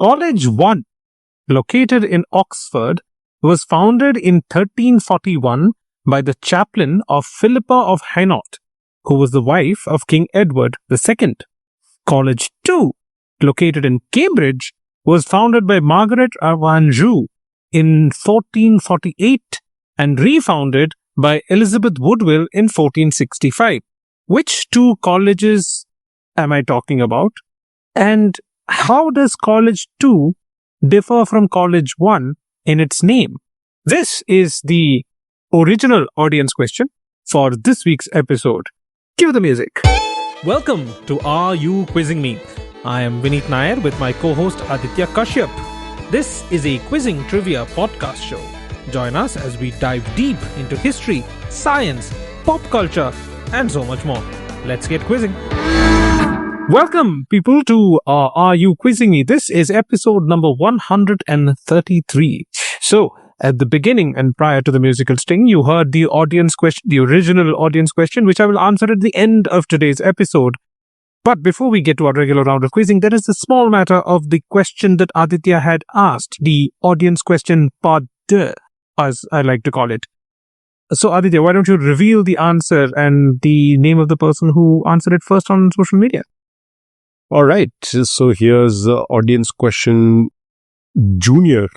College 1, located in Oxford, was founded in 1341 by the chaplain of Philippa of Hainaut, who was the wife of King Edward II. College 2, located in Cambridge, was founded by Margaret of Anjou in 1448 and refounded by Elizabeth Woodville in 1465. Which two colleges am I talking about? And how does College 2 differ from College 1 in its name? This is the original audience question for this week's episode. Cue the music. Welcome to Are You Quizzing Me? I am Vineet Nair with my co-host Aditya Kashyap. This is a quizzing trivia podcast show. Join us as we dive deep into history, science, pop culture, and so much more. Let's get quizzing. Welcome, people, to Are You Quizzing Me? This is episode number 133. So, at the beginning and prior to the musical sting, you heard the audience question, the original audience question, which I will answer at the end of today's episode. But before we get to our regular round of quizzing, there is a small matter of the question that Aditya had asked, the audience question part 2, as I like to call it. So, Aditya, why don't you reveal the answer and the name of the person who answered it first on social media? All right. So, here's the audience question Junior.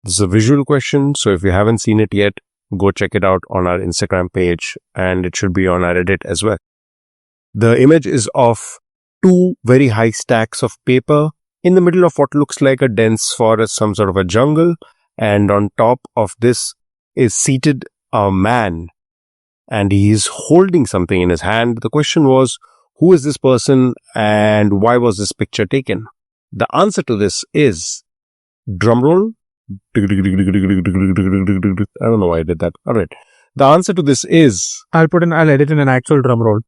This is a visual question. So, if you haven't seen it yet, go check it out on our Instagram page, and it should be on our Reddit as well. The image is of two very high stacks of paper in the middle of what looks like a dense forest, some sort of a jungle. And on top of this is seated a man, and he is holding something in his hand. The question was, who is this person and why was this picture taken? The answer to this is, drumroll. I don't know why I did that. All right. The answer to this is, I'll edit in an actual drum roll.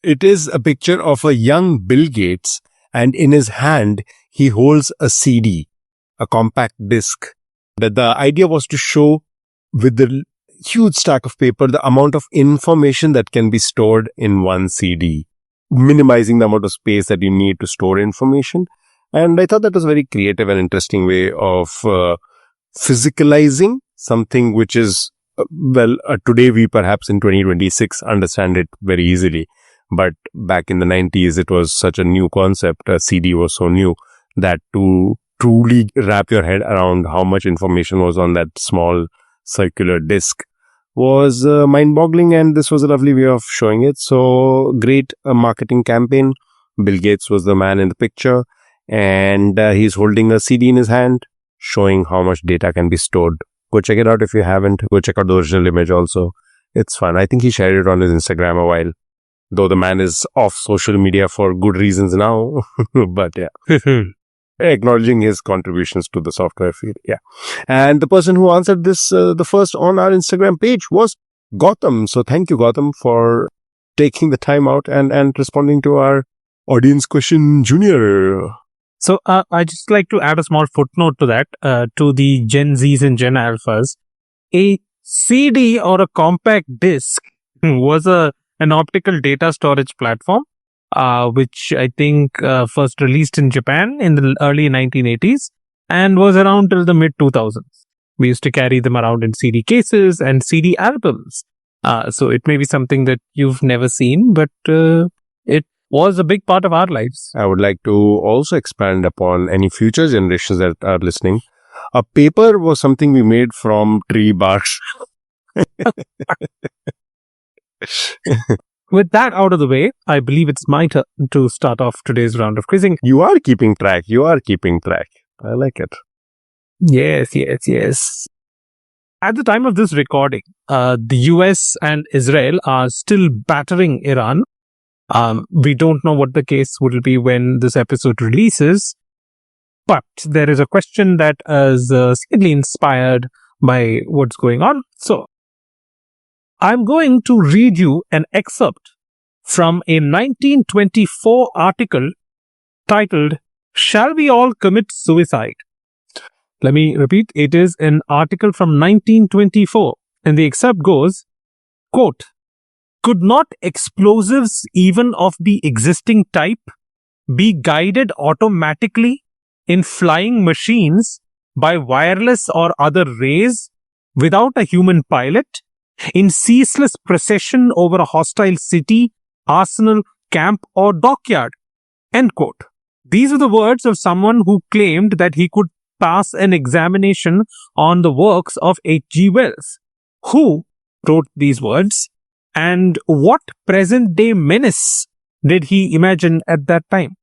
It is a picture of a young Bill Gates, and in his hand, he holds a CD, a compact disc. The idea was to show with the huge stack of paper the amount of information that can be stored in one CD, minimizing the amount of space that you need to store information. And I thought that was a very creative and interesting way of physicalizing something which is, today we perhaps in 2026 understand it very easily. But back in the 90s, it was such a new concept. A CD was so new that to truly wrap your head around how much information was on that small circular disc was mind-boggling, and this was a lovely way of showing it. So, great marketing campaign. Bill Gates was the man in the picture, and he's holding a CD in his hand, showing how much data can be stored. Go check it out if you haven't. Go check out the original image also. It's fun. I think he shared it on his Instagram a while, though the man is off social media for good reasons now. But yeah, acknowledging his contributions to the software field. Yeah. And the person who answered this the first on our Instagram page was Gautam. So thank you, Gautam, for taking the time out and responding to our audience question, Junior. So I just like to add a small footnote to that, to the Gen Zs and Gen Alphas. A CD or a compact disc was an optical data storage platform, which I think first released in Japan in the early 1980s and was around till the mid 2000s. We used to carry them around in CD cases and CD albums. So it may be something that you've never seen, but it was a big part of our lives. I would like to also expand upon any future generations that are listening. A paper was something we made from tree bark. With that out of the way, I believe it's my turn to start off today's round of quizzing. You are keeping track. I like it. Yes. At the time of this recording, the US and Israel are still battering Iran. We don't know what the case will be when this episode releases, but there is a question that is slightly inspired by what's going on. So, I'm going to read you an excerpt from a 1924 article titled, "Shall We All Commit Suicide?" Let me repeat, it is an article from 1924, and the excerpt goes, quote, Could not explosives, even of the existing type, be guided automatically in flying machines by wireless or other rays without a human pilot, in ceaseless procession over a hostile city, arsenal, camp, or dockyard? End quote. These are the words of someone who claimed that he could pass an examination on the works of H.G. Wells. Who wrote these words, and what present-day menace did he imagine at that time?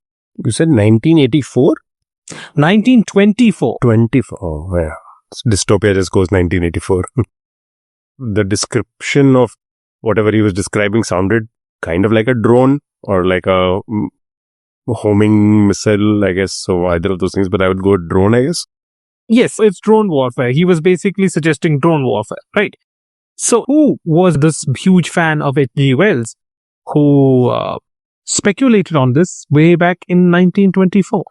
You said 1984? 1924. 24. Oh, yeah. Dystopia just goes 1984. The description of whatever he was describing sounded kind of like a drone or like a homing missile, I guess. So either of those things, but I would go drone, I guess. Yes, it's drone warfare. He was basically suggesting drone warfare, right? So who was this huge fan of H.G. Wells who speculated on this way back in 1924?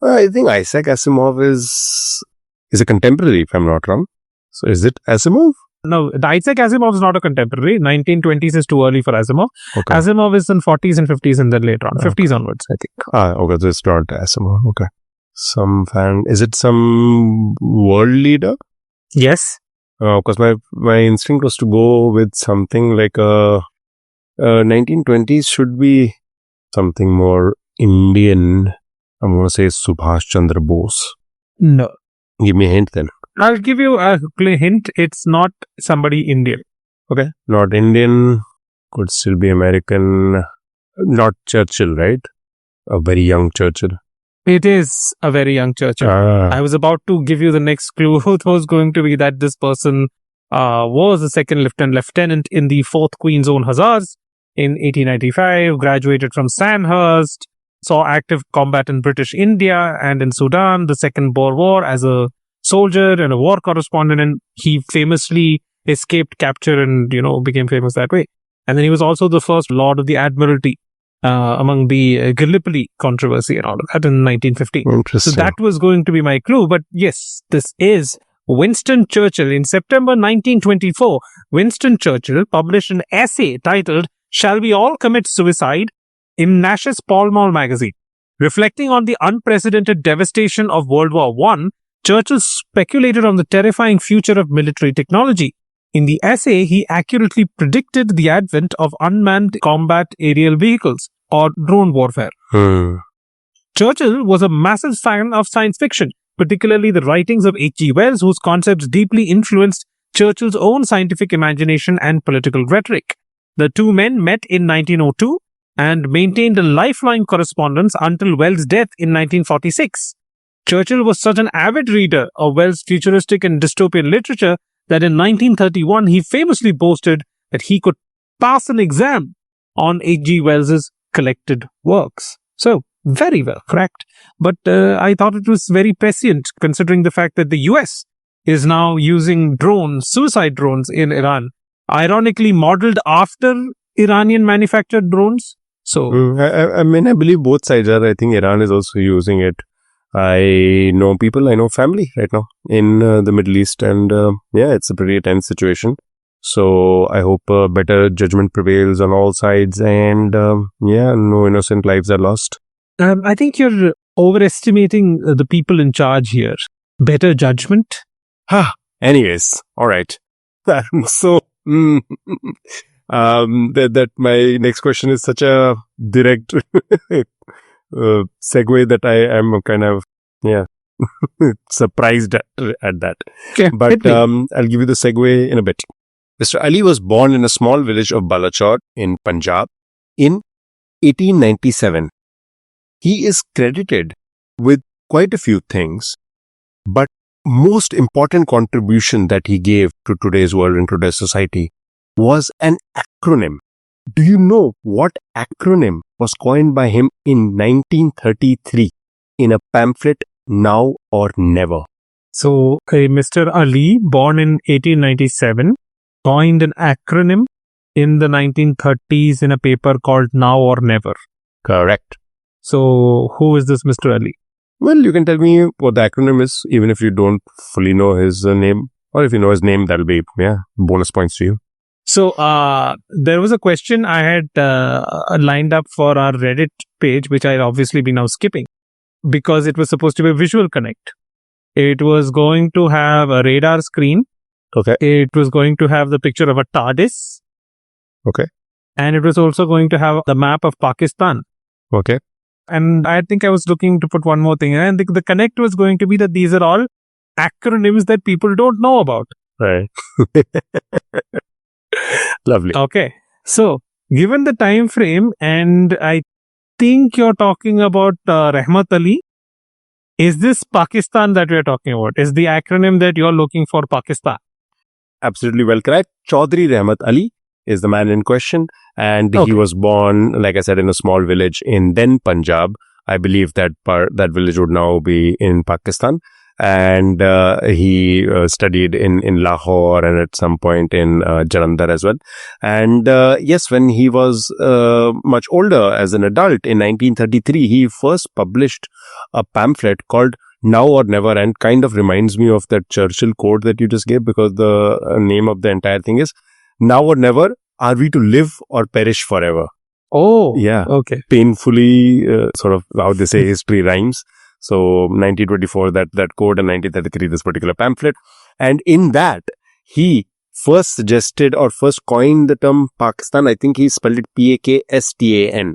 I think Isaac Asimov is a contemporary, if I'm not wrong. So is it Asimov? No, Isaac Asimov is not a contemporary. 1920s is too early for Asimov. Okay. Asimov is in 40s and 50s and then later on. 50s onwards, I think. Okay, so it's not Asimov. Okay. Some fan. Is it some world leader? Yes. Because my instinct was to go with something like 1920s should be something more Indian. I'm going to say Subhash Chandra Bose. No. Give me a hint then. I'll give you a hint. It's not somebody Indian. Okay. Not Indian. Could still be American. Not Churchill, right? A very young Churchill. It is a very young Churchill. I was about to give you the next clue. It was going to be that this person was a second lieutenant in the 4th Queen's Own Hussars in 1895, graduated from Sandhurst, saw active combat in British India and in Sudan, the Second Boer War as a soldier and a war correspondent, and he famously escaped capture and, became famous that way. And then he was also the first Lord of the Admiralty among the Gallipoli controversy and all of that in 1915. Interesting. So that was going to be my clue. But yes, this is Winston Churchill. In September 1924, Winston Churchill published an essay titled "Shall We All Commit Suicide?" in Nash's Pall Mall magazine. Reflecting on the unprecedented devastation of World War I, Churchill speculated on the terrifying future of military technology. In the essay, he accurately predicted the advent of unmanned combat aerial vehicles, or drone warfare. Churchill was a massive fan of science fiction, particularly the writings of H.G. Wells, whose concepts deeply influenced Churchill's own scientific imagination and political rhetoric. The two men met in 1902 and maintained a lifelong correspondence until Wells' death in 1946. Churchill was such an avid reader of Wells' futuristic and dystopian literature that in 1931 he famously boasted that he could pass an exam on H.G. Wells' collected works. So, very well cracked. But I thought it was very prescient considering the fact that the US is now using drones, suicide drones in Iran, ironically modeled after Iranian manufactured drones. So, I believe both sides are. I think Iran is also using it. I know people, I know family right now in the Middle East, and it's a pretty tense situation. So I hope better judgment prevails on all sides, and no innocent lives are lost. I think you're overestimating the people in charge here. Better judgment? Anyways, all right. So that my next question is such a direct segue that I am kind of surprised at that. Okay, but I'll give you the segue in a bit. Mr. Ali was born in a small village of Balachor in Punjab in 1897. He is credited with quite a few things, but most important contribution that he gave to today's world and today's society was an acronym. Do you know what acronym was coined by him in 1933 in a pamphlet, Now or Never? So, Mr. Ali, born in 1897, coined an acronym in the 1930s in a paper called Now or Never. Correct. So, who is this Mr. Ali? Well, you can tell me what the acronym is, even if you don't fully know his name. Or if you know his name, that'll be, bonus points to you. So there was a question I had lined up for our Reddit page, which I'll obviously be now skipping because it was supposed to be a visual connect. It was going to have a radar screen. Okay. It was going to have the picture of a TARDIS. Okay. And it was also going to have the map of Pakistan. Okay. And I think I was looking to put one more thing. And the connect was going to be that these are all acronyms that people don't know about. Right. Lovely. Okay. So, given the time frame, and I think you're talking about Rahmat Ali, is this Pakistan that we're talking about? Is the acronym that you're looking for Pakistan? Absolutely well correct. Chaudhry Rahmat Ali is the man in question. And Okay. he was born, like I said, in a small village in then Punjab. I believe that village would now be in Pakistan. And he studied in Lahore and at some point in Jalandhar as well. And yes, when he was much older as an adult in 1933, he first published a pamphlet called Now or Never, and kind of reminds me of that Churchill quote that you just gave, because the name of the entire thing is Now or Never, are we to live or perish forever? Oh, Yeah. Okay. Painfully, sort of how they say history rhymes. So 1924, that quote, and 1933, this particular pamphlet. And in that, he first suggested or first coined the term Pakistan. I think he spelled it Pakistan.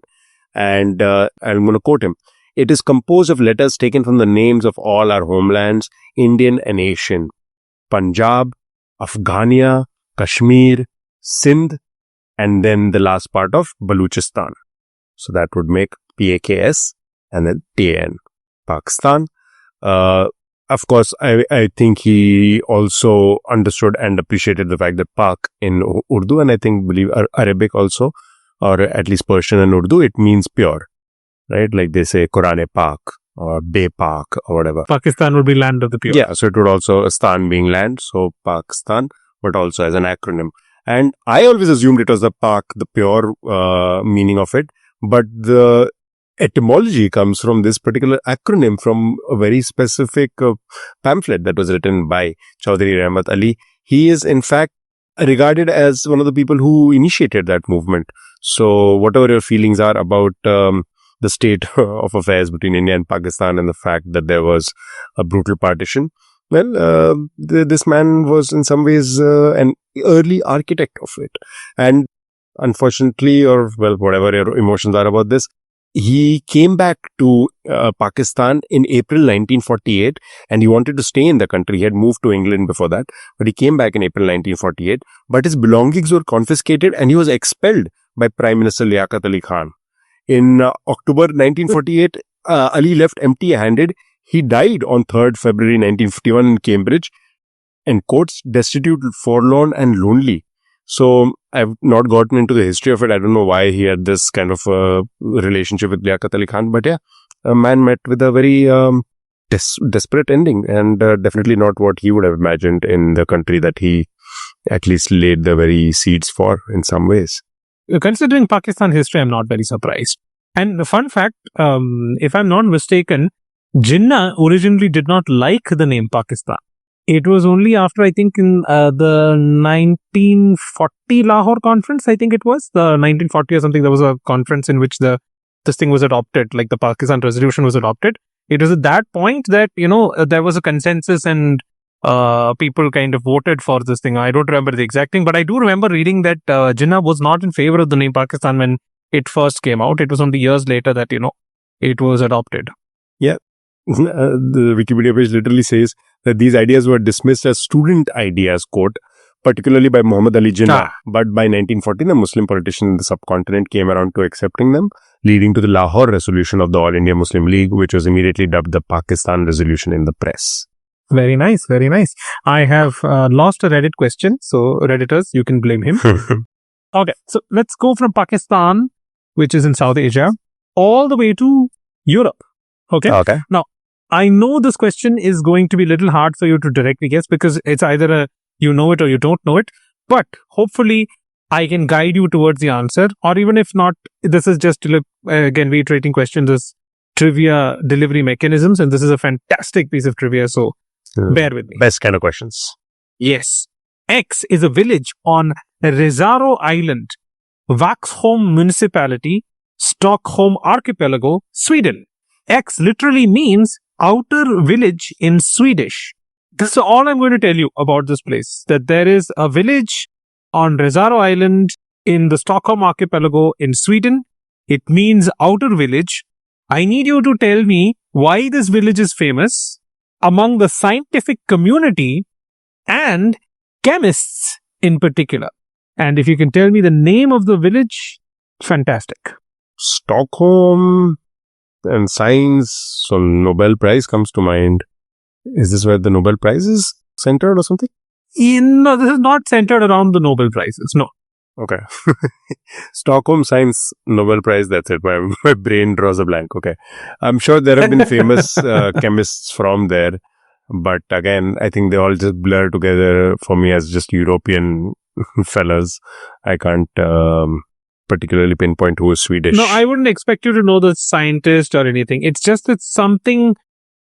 And I'm going to quote him. It is composed of letters taken from the names of all our homelands, Indian and Asian. Punjab, Afghania, Kashmir, Sindh, and then the last part of Baluchistan. So that would make PAKS and then TAN. Pakistan. Of course, I think he also understood and appreciated the fact that Pak in Urdu, and I believe Arabic also, or at least Persian and Urdu, it means pure, right? Like they say Quran-e-Pak or Be-Pak or whatever. Pakistan would be land of the pure. Yeah, so it would also, Stan being land, so Pakistan, but also as an acronym. And I always assumed it was the Pak, the pure meaning of it, but the etymology comes from this particular acronym from a very specific pamphlet that was written by Chaudhry Rahmat Ali. He is in fact regarded as one of the people who initiated that movement. So whatever your feelings are about the state of affairs between India and Pakistan and the fact that there was a brutal partition, well, this man was in some ways an early architect of it. And unfortunately, or well, whatever your emotions are about this, he came back to Pakistan in April 1948, and he wanted to stay in the country. He had moved to England before that, but he came back in April 1948. But his belongings were confiscated and he was expelled by Prime Minister Liaquat Ali Khan. In October 1948, Ali left empty-handed. He died on 3rd February 1951 in Cambridge, and quotes, destitute, forlorn and lonely. So I've not gotten into the history of it. I don't know why he had this kind of relationship with Liaquat Ali Khan. But yeah, a man met with a very desperate ending, and definitely not what he would have imagined in the country that he at least laid the very seeds for in some ways. Considering Pakistan history, I'm not very surprised. And the fun fact, if I'm not mistaken, Jinnah originally did not like the name Pakistan. It was only after, I think, in the 1940 Lahore conference, I think it was, the 1940 or something, there was a conference in which this thing was adopted, like the Pakistan resolution was adopted. It was at that point that, there was a consensus and people kind of voted for this thing. I don't remember the exact thing, but I do remember reading that Jinnah was not in favor of the name Pakistan when it first came out. It was only years later that, it was adopted. Yeah. The Wikipedia page literally says that these ideas were dismissed as student ideas, quote, particularly by Muhammad Ali Jinnah. But by 1914, the Muslim politicians in the subcontinent came around to accepting them, leading to the Lahore resolution of the All India Muslim League, which was immediately dubbed the Pakistan resolution in the press. Very nice, very nice. I have lost a Reddit question, so Redditors, you can blame him. Okay, so let's go from Pakistan, which is in South Asia, all the way to Europe. Okay. Now, I know this question is going to be a little hard for you to directly guess because it's either you know it or you don't know it. But hopefully, I can guide you towards the answer. Or even if not, this is just, again, reiterating questions as trivia delivery mechanisms. And this is a fantastic piece of trivia. So bear with me. Best kind of questions. Yes. X is a village on Resarö Island, Vaxholm Municipality, Stockholm Archipelago, Sweden. X literally means outer village in Swedish. This is all I'm going to tell you about this place. That there is a village on Resarö Island in the Stockholm Archipelago in Sweden. It means outer village. I need you to tell me why this village is famous among the scientific community and chemists in particular. And if you can tell me the name of the village, fantastic. Stockholm and science, so Nobel Prize comes to mind. Is this where the Nobel Prize is centered or something? No, this is not centered around the Nobel Prizes. No. Okay. Stockholm Science Nobel Prize, that's it. My brain draws a blank. Okay. I'm sure there have been famous chemists from there. But again, I think they all just blur together for me as just European fellas. I can't particularly pinpoint who is Swedish. No, I wouldn't expect you to know the scientist or anything. It's just that something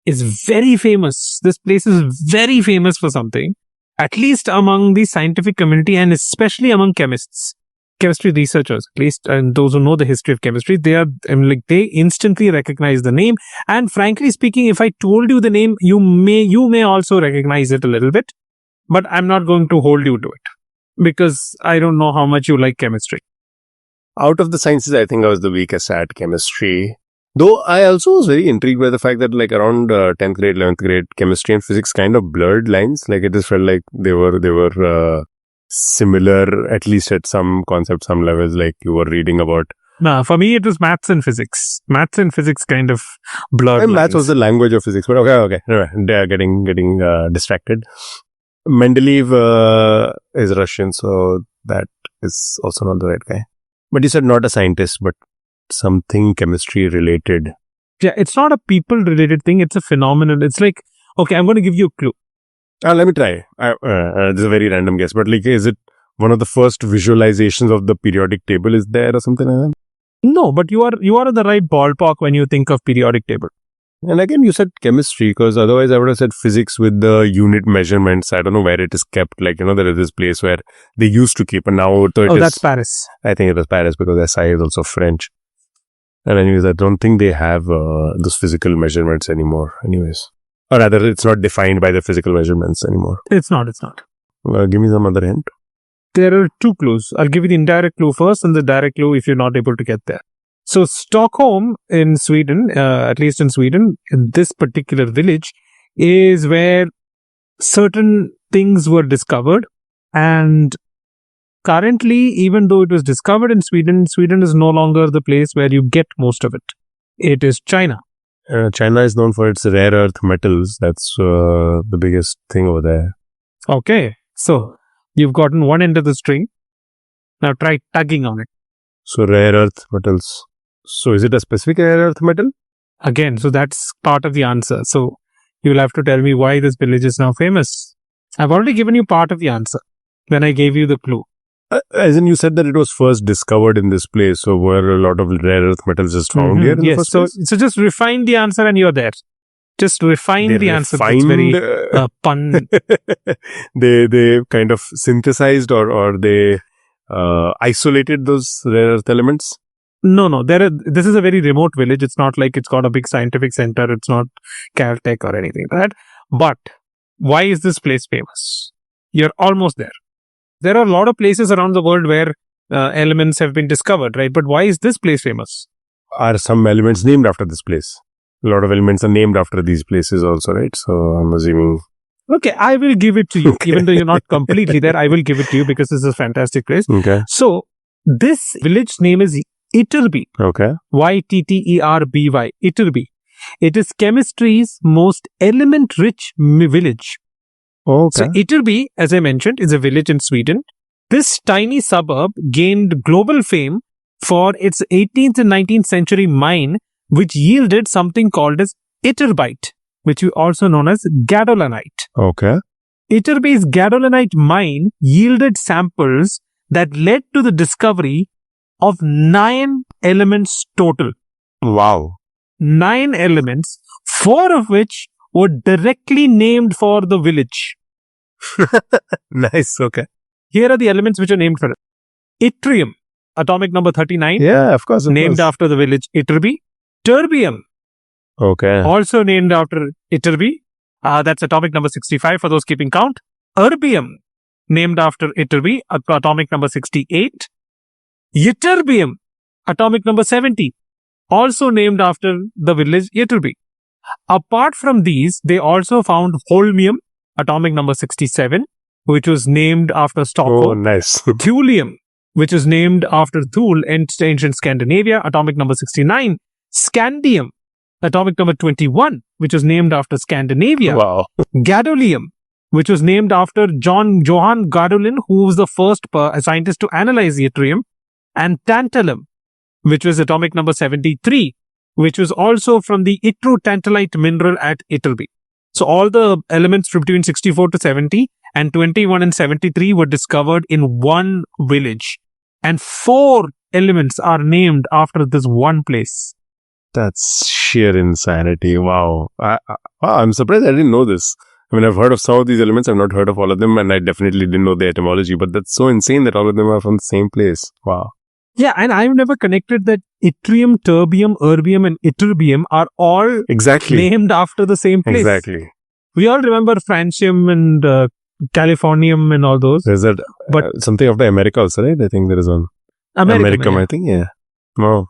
is very famous. This place is very famous for something, at least among the scientific community and especially among chemists, chemistry researchers, at least, and those who know the history of chemistry. They instantly recognize the name. And frankly speaking, if I told you the name, you may also recognize it a little bit, but I'm not going to hold you to it because I don't know how much you like chemistry. Out of the sciences, I think I was the weakest at chemistry. Though I also was very intrigued by the fact that like around 10th grade, 11th grade, chemistry and physics kind of blurred lines. Like it just felt like they were similar, at least at some concepts, some levels, like you were reading about. No, for me, it was maths and physics. Maths and physics kind of blurred And lines. maths was the language of physics, but okay. Anyway, they are getting distracted. Mendeleev is Russian, so that is also not the right guy. But you said not a scientist, but something chemistry related. Yeah, it's not a people related thing. It's a phenomenon. It's like, okay, I'm going to give you a clue. Let me try. This is a very random guess, but like, is it one of the first visualizations of the periodic table is there or something like that? No, but you are in the right ballpark when you think of periodic table. And again, you said chemistry, because otherwise I would have said physics with the unit measurements. I don't know where it is kept. Like, there is this place where they used to keep, and now that's Paris. I think it was Paris because SI is also French. And anyways, I don't think they have those physical measurements anymore. Anyways, or rather, it's not defined by the physical measurements anymore. It's not. Give me some other hint. There are two clues. I'll give you the indirect clue first and the direct clue if you're not able to get there. So Stockholm in Sweden, at least in Sweden, in this particular village is where certain things were discovered. And currently, even though it was discovered in Sweden, Sweden is no longer the place where you get most of it. It is China. China is known for its rare earth metals. That's the biggest thing over there. Okay. So you've gotten one end of the string. Now try tugging on it. So rare earth metals. So is it a specific rare earth metal? Again, so that's part of the answer. So you'll have to tell me why this village is now famous. I've already given you part of the answer when I gave you the clue. As in, you said that it was first discovered in this place. So were a lot of rare earth metals just found here in the first place? So just refine the answer and you're there. Just refine the answer. It's very pun. They kind of synthesized or they isolated those rare earth elements? No. This is a very remote village. It's not like it's got a big scientific center. It's not Caltech or anything like that. But why is this place famous? You're almost there. There are a lot of places around the world where elements have been discovered, right? But why is this place famous? Are some elements named after this place? A lot of elements are named after these places also, right? So I'm assuming... Okay, I will give it to you. Okay. Even though you're not completely there, I will give it to you because this is a fantastic place. Okay. So this village name is Ytterby. Okay. Ytterby. Ytterby. It is chemistry's most element-rich village. Okay. So Ytterby, as I mentioned, is a village in Sweden. This tiny suburb gained global fame for its 18th and 19th century mine, which yielded something called as ytterbite, which we also known as gadolinite. Okay. Ytterby's gadolinite mine yielded samples that led to the discovery of 9 elements total. Wow. 9 elements, 4 of which were directly named for the village. Nice. Okay. Here are the elements which are named for it. Yttrium, atomic number 39, Yeah, of course. named after the village Ytterby. Terbium, Okay. also named after Ytterby. That's atomic number 65 for those keeping count. Erbium, named after Ytterby, atomic number 68. Ytterbium, atomic number 70, also named after the village Ytterby. Apart from these, they also found holmium, atomic number 67, which was named after Oh, Stockholm. nice. Thulium, which is named after Thule in ancient Scandinavia, atomic number 69. Scandium, atomic number 21, which was named after Scandinavia. Wow. Gadolinium, which was named after Johann Gadolin, who was the first scientist to analyze yttrium. And tantalum, which was atomic number 73, which was also from the yttrotantalite mineral at Ytterby. So all the elements from between 64 to 70 and 21 and 73 were discovered in one village. And 4 elements are named after this one place. That's sheer insanity. Wow. I'm surprised I didn't know this. I mean, I've heard of some of these elements. I've not heard of all of them. And I definitely didn't know the etymology. But that's so insane that all of them are from the same place. Wow. Yeah, and I've never connected that yttrium, terbium, erbium, and ytterbium are all Exactly. named after the same place. Exactly. We all remember francium and californium and all those. There's that But- something of the America also, right? I think there is one. American, I think, yeah. Wow.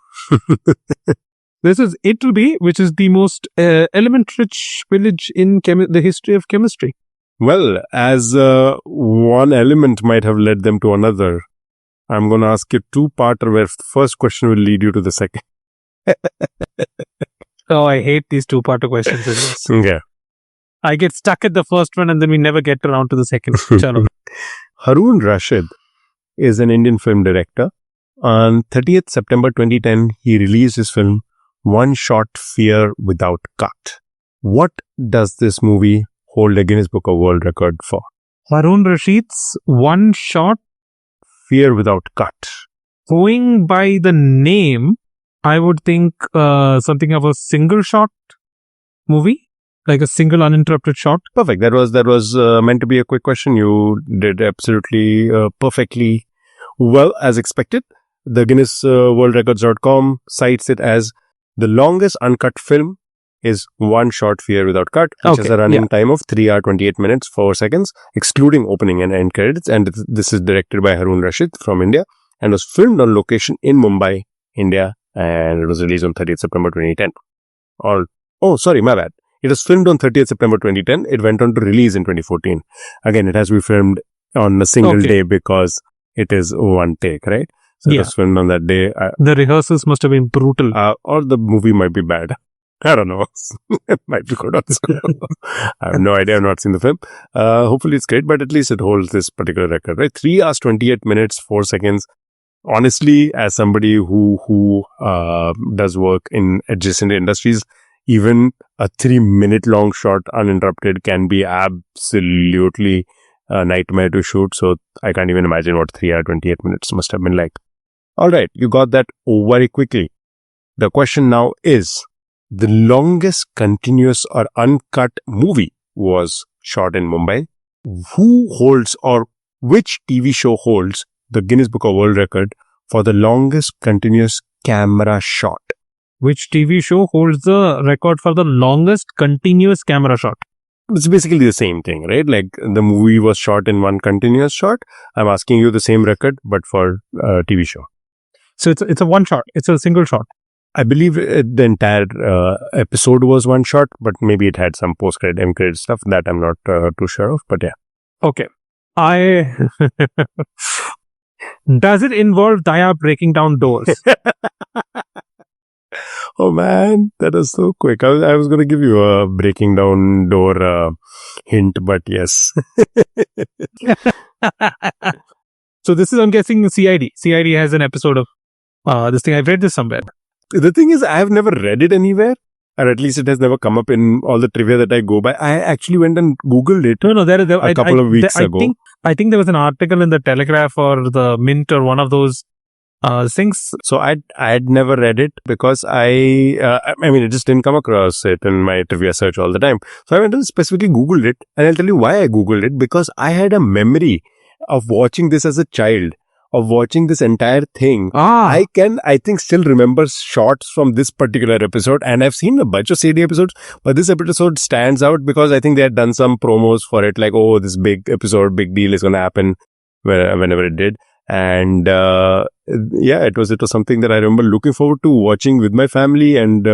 This is Ytterby, which is the most element-rich village in the history of chemistry. Well, as one element might have led them to another, I'm going to ask you 2-parter where the first question will lead you to the second. Oh, I hate these 2-part questions. Okay. I get stuck at the first one and then we never get around to the second. Chalo. Harun Rashid is an Indian film director. On 30th September 2010, he released his film One Shot Fear Without Cut. What does this movie hold a Guinness Book of World Record for? Harun Rashid's One Shot. Fear Without Cut. Going by the name, I would think something of a single shot movie, like a single uninterrupted shot. Perfect. That was meant to be a quick question. You did absolutely perfectly well as expected. The Guinness WorldRecords.com cites it as the longest uncut film is One Shot Fear Without Cut, which has a running time of 3 hours 28 minutes 4 seconds, excluding opening and end credits. And this is directed by Harun Rashid from India and was filmed on location in Mumbai, India, and it was released on 30th September 2010. My bad. It was filmed on 30th September 2010. It went on to release in 2014. Again, it has to be filmed on a single day because it is one take, right? So it was filmed on that day. The rehearsals must have been brutal. Or the movie might be bad. I don't know. It might be good also. I have no idea. I've not seen the film. Hopefully it's great, but at least it holds this particular record, right? 3 hours, 28 minutes, 4 seconds. Honestly, as somebody who does work in adjacent industries, even a 3-minute long shot uninterrupted can be absolutely a nightmare to shoot. So I can't even imagine what 3 hours, 28 minutes must have been like. All right. You got that very quickly. The question now is, the longest continuous or uncut movie was shot in Mumbai. Who holds or which TV show holds the Guinness Book of World Record for the longest continuous camera shot? Which TV show holds the record for the longest continuous camera shot? It's basically the same thing, right? Like the movie was shot in one continuous shot. I'm asking you the same record, but for a TV show. So it's a one shot. It's a single shot. I believe the entire episode was one shot, but maybe it had some post-credit, end-credit stuff that I'm not too sure of, but yeah. Okay. Does it involve Daya breaking down doors? Oh man, that was so quick. I was going to give you a breaking down door hint, but yes. So this is, I'm guessing, CID. CID has an episode of this thing. I've read this somewhere. The thing is, I have never read it anywhere, or at least it has never come up in all the trivia that I go by. I actually went and Googled it a couple of weeks ago. I think there was an article in the Telegraph or the Mint or one of those things. So I had never read it because it just didn't come across it in my trivia search all the time. So I went and specifically Googled it, and I'll tell you why I Googled it, because I had a memory of watching this as a child, of watching this entire thing. Ah, I think, still remember shots from this particular episode, and I've seen a bunch of CD episodes, but this episode stands out because I think they had done some promos for it, like, oh, this big episode, big deal is going to happen whenever it did. And it was something that I remember looking forward to watching with my family. And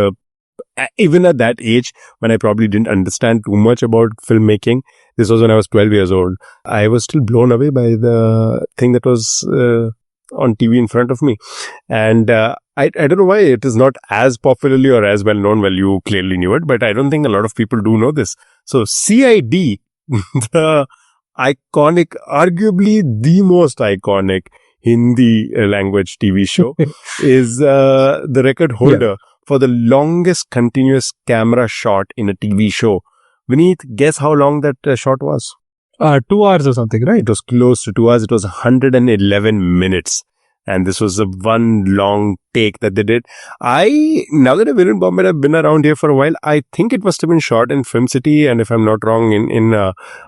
even at that age, when I probably didn't understand too much about filmmaking, this was when I was 12 years old, I was still blown away by the thing that was on TV in front of me. And I don't know why it is not as popularly or as well known. Well, you clearly knew it, but I don't think a lot of people do know this. So CID, the iconic, arguably the most iconic Hindi language TV show, is the record holder for the longest continuous camera shot in a TV show. Vineet, guess how long that shot was? 2 hours or something, right? It was close to 2 hours. It was 111 minutes. And this was the one long take that they did. Now that I've been in Bombay, I've been around here for a while. I think it must have been shot in Film City, and if I'm not wrong, in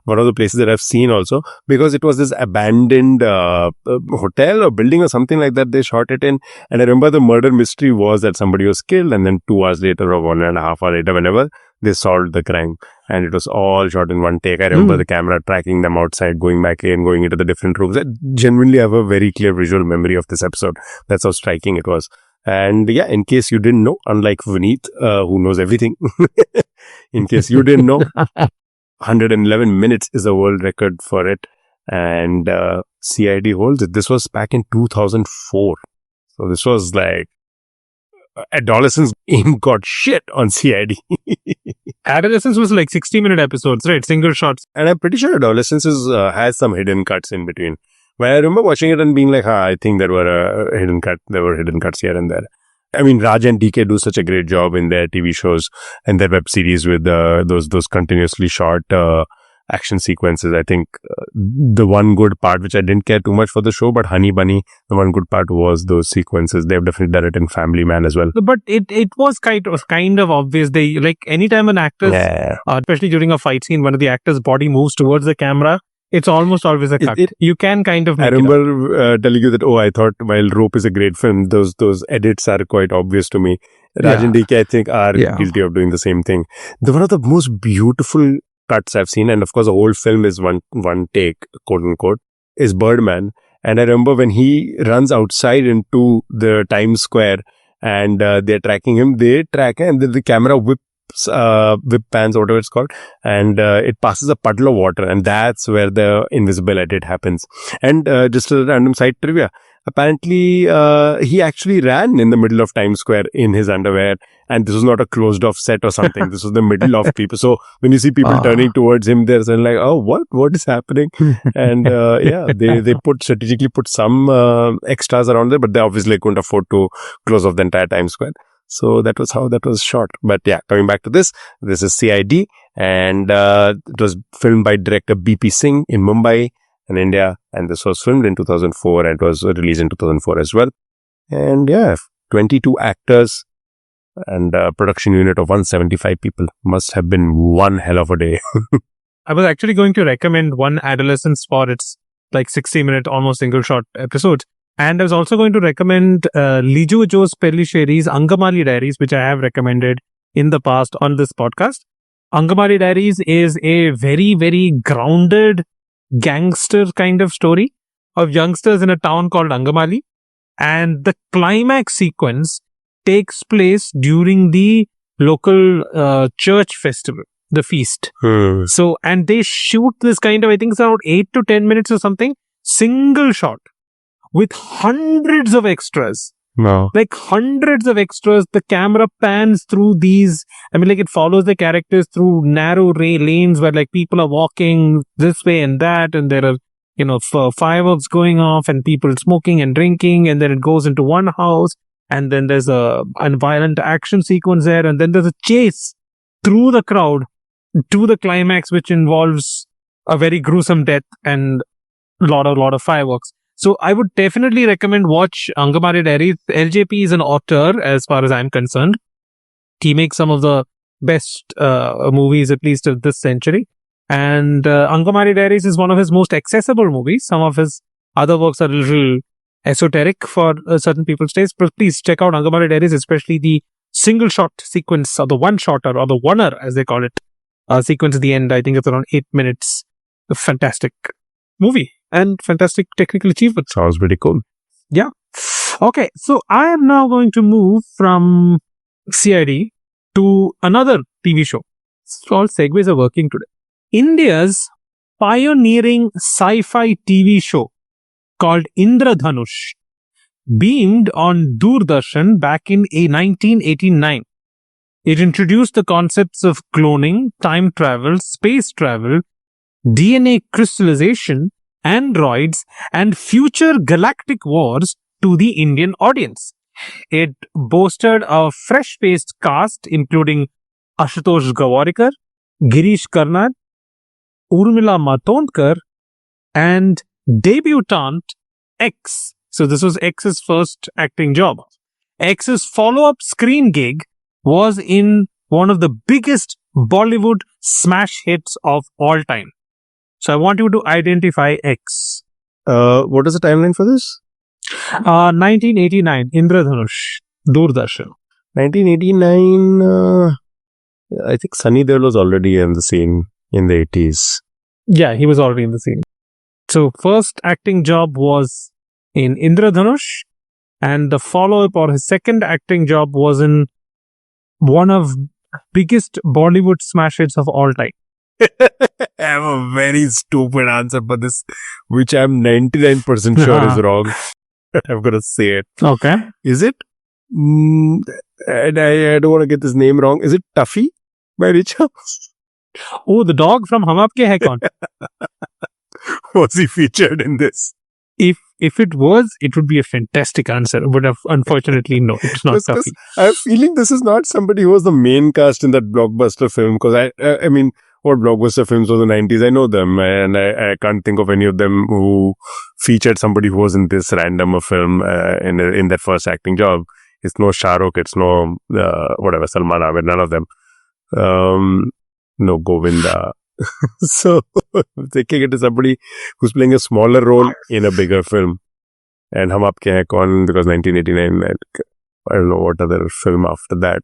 one of the places that I've seen also, because it was this abandoned hotel or building or something like that they shot it in. And I remember the murder mystery was that somebody was killed, and then 2 hours later or 1.5 hours later, whenever they solved the crime. And it was all shot in one take. I remember the camera tracking them outside, going back in, going into the different rooms. I genuinely have a very clear visual memory of this episode. That's how striking it was. And yeah, in case you didn't know, unlike Vineet, who knows everything, in case you didn't know, 111 minutes is a world record for it. And CID holds it. This was back in 2004. So this was like, adolescence got shit on CID. Adolescence was like 60-minute episodes, right? Single shots. And I'm pretty sure Adolescence has some hidden cuts in between. But I remember watching it and being like, I think there were there were hidden cuts here and there. I mean, Raj and DK do such a great job in their TV shows and their web series with those continuously short action sequences. I think the one good part, which I didn't care too much for the show, but Honey Bunny, the one good part was those sequences. They've definitely done it in Family Man as well. But it was kind of obvious. They, like, anytime an actor, especially during a fight scene, one of the actors' body moves towards the camera, it's almost always a cut. You can kind of make I remember telling you that, I thought while Rope is a great film, those edits are quite obvious to me. Raj and DK, I think, are guilty of doing the same thing. One of the most beautiful cuts I've seen, and of course the whole film is one take, quote unquote, is Birdman. And I remember when he runs outside into the Times Square and they're tracking him, they track him, and then the camera whip pans, whatever it's called, and it passes a puddle of water, and that's where the invisible edit happens. And just a random side trivia, apparently he actually ran in the middle of Times Square in his underwear, and this was not a closed off set or something. This was the middle of people. So when you see people turning towards him, they're like, oh, what is happening? And they strategically put some extras around there, but they obviously couldn't afford to close off the entire Times Square. So that was how that was shot. But yeah, coming back to this is CID, and it was filmed by director BP Singh in Mumbai in India, and this was filmed in 2004 and it was released in 2004 as well. And 22 actors and a production unit of 175 people. Must have been one hell of a day. I was actually going to recommend one Adolescence for its like 60-minute almost single shot episode. And I was also going to recommend Liju Jose Pelliceri's Angamali Diaries, which I have recommended in the past on this podcast. Angamali Diaries is a very, very grounded gangster kind of story of youngsters in a town called Angamali. And the climax sequence takes place during the local church festival, the feast. So, and they shoot this kind of, I think it's around 8 to 10 minutes or something, single shot, with hundreds of extras. No. Like hundreds of extras. The camera pans through these. I mean, like it follows the characters through narrow lanes where like people are walking this way and that. And there are, fireworks going off and people smoking and drinking. And then it goes into one house. And then there's a violent action sequence there. And then there's a chase through the crowd to the climax, which involves a very gruesome death and a lot of fireworks. So I would definitely recommend watch Angamali Diaries. LJP is an author as far as I'm concerned. He makes some of the best movies, at least of this century. And Angamari Diaries is one of his most accessible movies. Some of his other works are a little esoteric for certain people's taste, but please check out Angamari Diaries, especially the single shot sequence, or the one shotter, or the oneer as they call it, sequence at the end. I think it's around 8 minutes. A fantastic movie and fantastic technical achievement. Sounds pretty cool. Yeah. Okay, so I am now going to move from CID to another TV show. All segues are working today. India's pioneering sci-fi TV show called Indradhanush beamed on Doordarshan back in 1989. It introduced the concepts of cloning, time travel, space travel, DNA crystallization, androids, and future galactic wars to the Indian audience. It boasted a fresh-faced cast including Ashutosh Gawarikar, Girish Karnad, Urmila Matondkar, and debutante X. So this was X's first acting job. X's follow-up screen gig was in one of the biggest Bollywood smash hits of all time. So I want you to identify X. What is the timeline for this? 1989, Indradhanush, Doordarshan. 1989, I think Sunny Deol was already in the scene in the 80s. Yeah, he was already in the scene. So first acting job was in Indradhanush, and the follow-up or his second acting job was in one of biggest Bollywood smash hits of all time. I have a very stupid answer for this, which I'm 99% sure is wrong. I'm going to say it. Okay. Is it? And I don't want to get this name wrong. Is it Tuffy by Richa? Oh, the dog from Hum Aapke Hai Kaun. Was he featured in this? If it was, it would be a fantastic answer. But unfortunately, no, it's not Tuffy. I have a feeling this is not somebody who was the main cast in that blockbuster film. Because I mean, what blockbuster films was the 90s? I know them, and I can't think of any of them who featured somebody who was in this random film in that first acting job. It's no Shah Rukh, it's no whatever, Salman Ahmed, none of them. No Govinda. So I'm thinking it is somebody who's playing a smaller role in a bigger film. And Hum Aapke Hai Kaun, because 1989, I don't know what other film after that.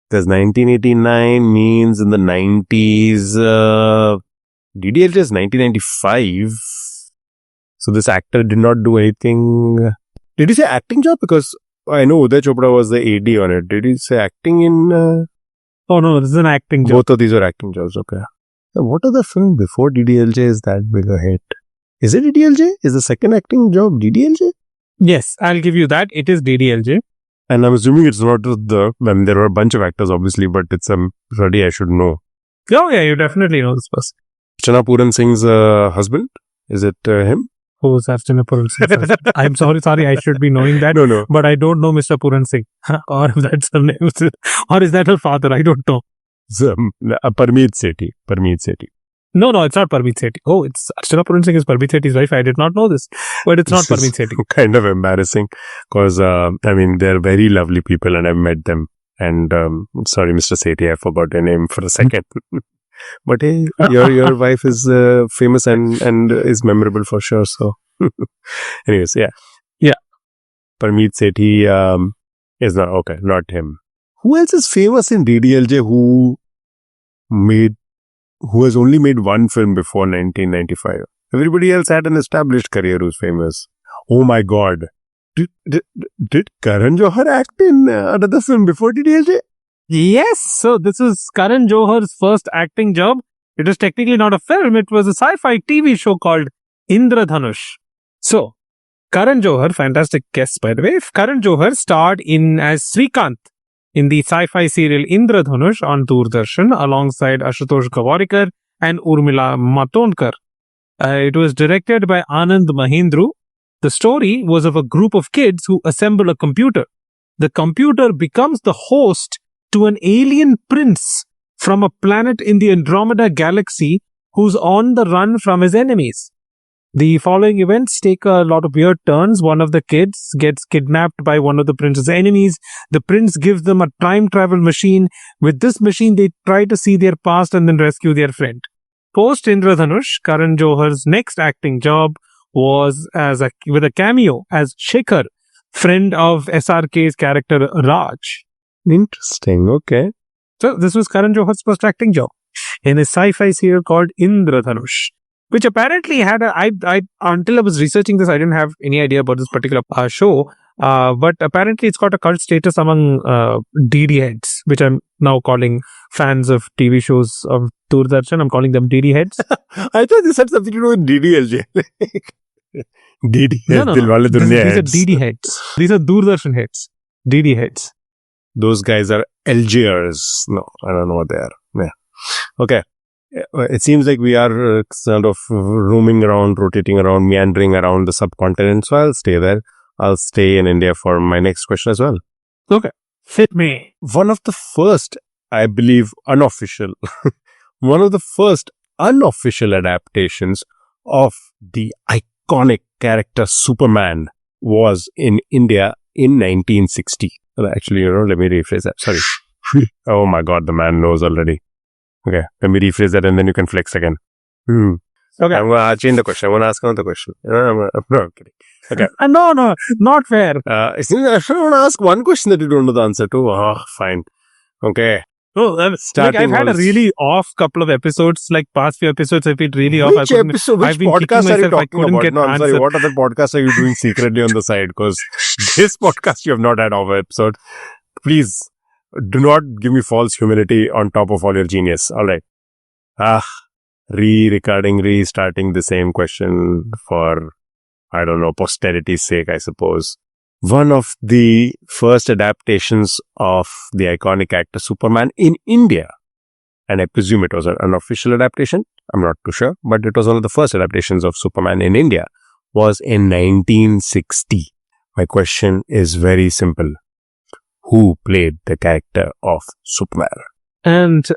Because 1989 means in the 90s, DDLJ is 1995. So this actor did not do anything. Did he say acting job? Because I know Uday Chopra was the AD on it. Did he say acting in? Oh no, this is an acting job. Both of these are acting jobs, okay. What other film before DDLJ is that big a hit? Is it DDLJ? Is the second acting job DDLJ? Yes, I'll give you that. It is DDLJ. And I'm assuming it's not I mean, there are a bunch of actors, obviously, but it's somebody I should know. Oh, yeah, you definitely know this person. Archana Puran Singh's husband? Is it him? Who is Archana Puran Singh? I'm sorry, I should be knowing that. No. But I don't know Mr. Puran Singh. Or if that's her name. Or is that her father? I don't know. Parmeet Sethi. No, it's not Parmeet Sethi. Oh, it's Archana Puran Singh is Parmeet Sethi's wife. I did not know this. But it's not Parmeet Sethi. Kind of embarrassing because, I mean, they're very lovely people and I've met them. And sorry, Mr. Sethi, I forgot your name for a second. But hey, your wife is famous and is memorable for sure. So, anyways, yeah. Parmeet Sethi is not him. Who else is famous in DDLJ who has only made one film before 1995? Everybody else had an established career who's famous. Oh my God. Did Karan Johar act in another film before DDLJ? Yes. So this is Karan Johar's first acting job. It was technically not a film. It was a sci-fi TV show called Indradhanush. So Karan Johar, fantastic guess by the way. Karan Johar starred as Srikant in the sci-fi serial Indradhanush on Doordarshan alongside Ashutosh Gawarikar and Urmila Matondkar. It was directed by Anand Mahindru. The story was of a group of kids who assemble a computer. The computer becomes the host to an alien prince from a planet in the Andromeda galaxy who's on the run from his enemies. The following events take a lot of weird turns. One of the kids gets kidnapped by one of the prince's enemies. The prince gives them a time travel machine. With this machine, they try to see their past and then rescue their friend. post Indradhanush, Karan Johar's next acting job was with a cameo as Shekhar, friend of SRK's character Raj. Interesting. Okay. So this was Karan Johar's first acting job in a sci-fi serial called Indradhanush, which apparently had until I was researching this, I didn't have any idea about this particular show. But apparently it's got a cult status among DD heads, which I'm now calling fans of TV shows of Doordarshan. I'm calling them DD heads. I thought you said something to do with DDLJ. DD heads. No. Dilwale These Dulhania are heads. DD heads. These are Doordarshan heads. DD heads. Those guys are LJers. No, I don't know what they are. Yeah. Okay. It seems like we are sort of roaming around, rotating around, meandering around the subcontinent. So I'll stay there. I'll stay in India for my next question as well. Okay. Fit me. One of the first, I believe, unofficial adaptations of the iconic character Superman was in India in 1960. Actually, let me rephrase that. Sorry. Oh my God, the man knows already. Okay, let me rephrase that and then you can flex again. Okay, I'm going to change the question. I want to ask another question. No, I'm kidding. Okay. No, not fair. I want to ask one question that you don't know the answer to. Oh, fine. Okay. Oh, I've had a really off couple of episodes, like past few episodes have been really off. Which podcast are you talking about? No, I'm sorry. What other podcast are you doing secretly on the side? Because this podcast you have not had off episode. Please do not give me false humility on top of all your genius. All right. Restarting the same question for, I don't know, posterity's sake, I suppose. One of the first adaptations of the iconic actor Superman in India, and I presume it was an unofficial adaptation, I'm not too sure, but it was one of the first adaptations of Superman in India, was in 1960. My question is very simple. Who played the character of Superman? And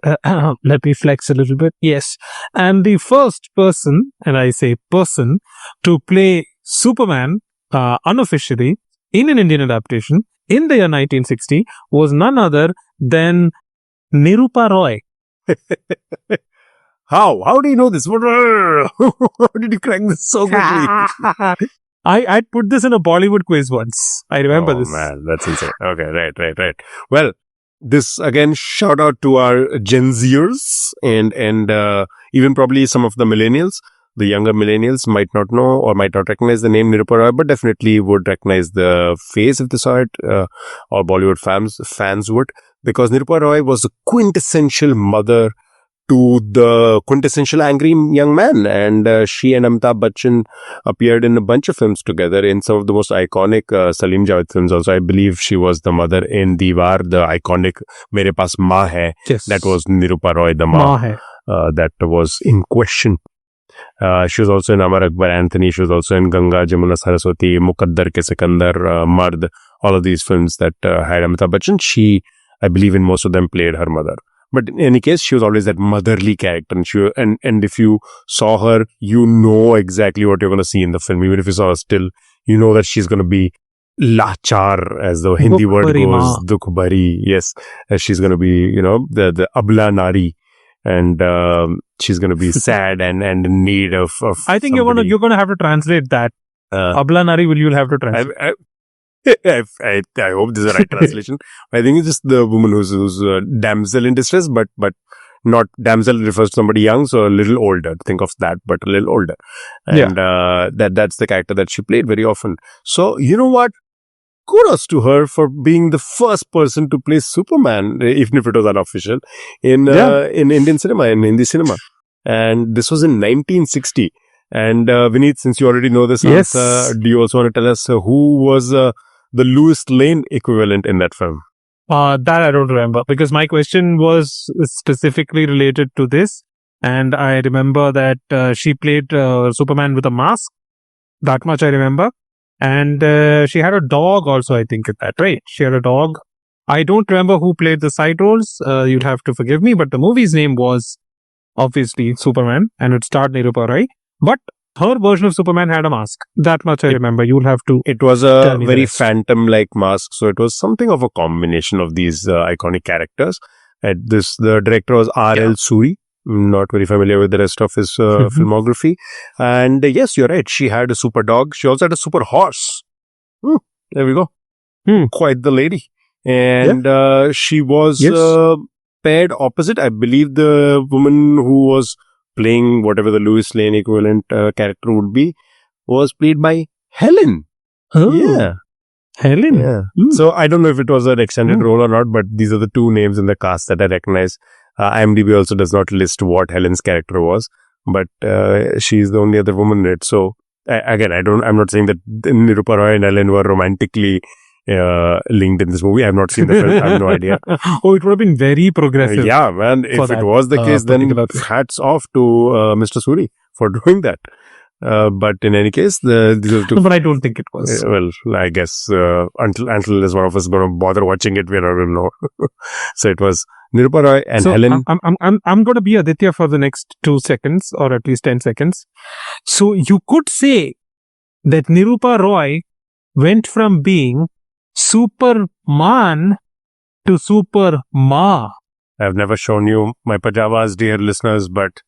let me flex a little bit. Yes. And the first person, and I say person, to play Superman unofficially in an Indian adaptation in the year 1960 was none other than Nirupa Roy. How do you know this? How did you crack this so quickly? I put this in a Bollywood quiz once. I remember this. Oh man, that's insane. Okay, right. Well, this again, shout out to our Gen Zers and even probably some of the millennials. The younger millennials might not know or might not recognize the name Nirupa Roy, but definitely would recognize the face if they saw it, or Bollywood fans would, because Nirupa Roy was the quintessential mother to the quintessential angry young man, and she and Amitabh Bachchan appeared in a bunch of films together, in some of the most iconic Salim Javed films also. I believe she was the mother in Diwar, the iconic Mere Paas Maa Hai. Yes. That was Nirupa Roy, the Maa that was in question. She was also in Amar Akbar Anthony. She was also in Ganga, Jamuna Saraswati, Muqaddar Ke Sikandar, Mard, all of these films that had Amitabh Bachchan. She, I believe, in most of them played her mother. But in any case, she was always that motherly character. And if you saw her, you know exactly what you're going to see in the film. Even if you saw her still, you know that she's going to be lachar, as the Hindi word goes. Dukh bhari. Yes. She's going to be, the abla nari. And she's going to be sad and in need of I think somebody. you're going to have to translate that. Abla nari you'll have to translate. I hope this is the right translation. I think it's just the woman who's a damsel in distress, but not damsel refers to somebody young, so a little older. Think of that, but a little older. And that's the character that she played very often. So, you know what? Kudos to her for being the first person to play Superman, even if it was unofficial, in Indian cinema, in Hindi cinema. And this was in 1960. And Vineet, since you already know this answer, do you also want to tell us who was the Louis Lane equivalent in that film? That I don't remember, because my question was specifically related to this. And I remember that she played Superman with a mask. That much I remember. And she had a dog also, I think, at that, right? She had a dog. I don't remember who played the side roles. You'll have to forgive me. But the movie's name was obviously Superman, and it starred Nirupa Roy. But her version of Superman had a mask. That much I remember. You'll have to. It was a very phantom-like mask. So it was something of a combination of these iconic characters. The director was R.L. Suri. Not very familiar with the rest of his filmography. And yes, you're right. She had a super dog. She also had a super horse. There we go. Quite the lady. And she was paired opposite. I believe the woman who was playing whatever the Louis Lane equivalent character would be was played by Helen. Oh, Yeah. Helen. Yeah. So I don't know if it was an extended role or not, but these are the two names in the cast that I recognize. IMDb also does not list what Helen's character was, but she's the only other woman in it. So again, I'm not saying that Nirupa Roy and Helen were romantically linked in this movie. I've not seen the film. I have no idea. Oh, it would have been very progressive. Yeah, man. If it was the case, then hats off to Mr. Suri for doing that. But in any case, these are two. No, but I don't think it was. Well, I guess until there's one of us going to bother watching it, we're not going to know. So it was Nirupa Roy and Helen. I'm going to be Aditya for the next 2 seconds or at least 10 seconds. So you could say that Nirupa Roy went from being Superman to Super Ma. I've never shown you my pajamas, dear listeners, but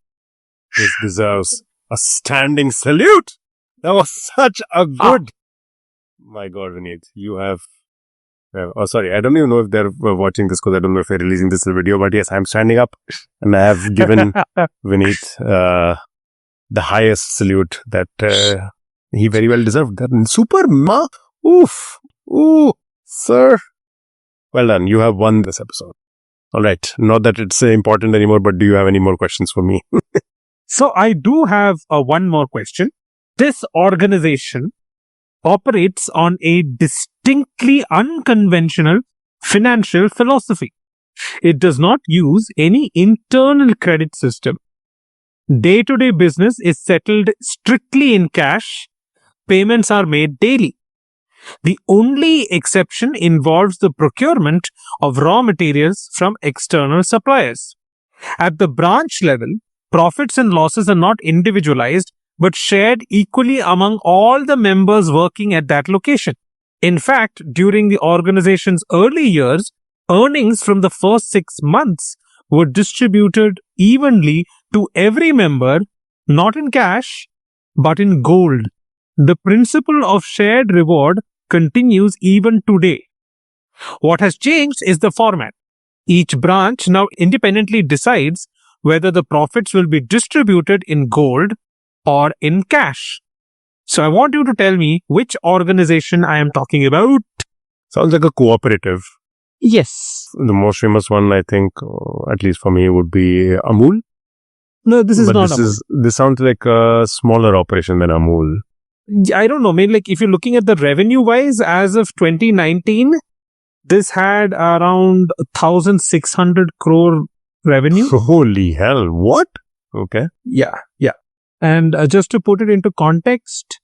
this deserves a standing salute. That was such a good. My God, Vineet, you have. Oh, sorry. I don't even know if they're watching this because I don't know if they're releasing this video. But yes, I'm standing up and I have given Vineet the highest salute that he very well deserved. That Super Ma. Oof. Ooh, sir. Well done. You have won this episode. All right. Not that it's important anymore, but do you have any more questions for me? So I do have one more question. This organization operates on a distinctly unconventional financial philosophy. It does not use any internal credit system. Day-to-day business is settled strictly in cash. Payments are made daily. The only exception involves the procurement of raw materials from external suppliers. At the branch level, profits and losses are not individualized but shared equally among all the members working at that location. In fact, during the organization's early years, earnings from the first 6 months were distributed evenly to every member, not in cash, but in gold. The principle of shared reward continues even today. What has changed is the format. Each branch now independently decides whether the profits will be distributed in gold or in cash. So I want you to tell me which organization I am talking about. Sounds like a cooperative. Yes. The most famous one, I think, at least for me, would be Amul. No, this is not Amul. This sounds like a smaller operation than Amul. I don't know. Maybe like if you're looking at the revenue wise, as of 2019, this had around 1,600 crore revenue. Holy hell. What? Okay. Yeah. And just to put it into context,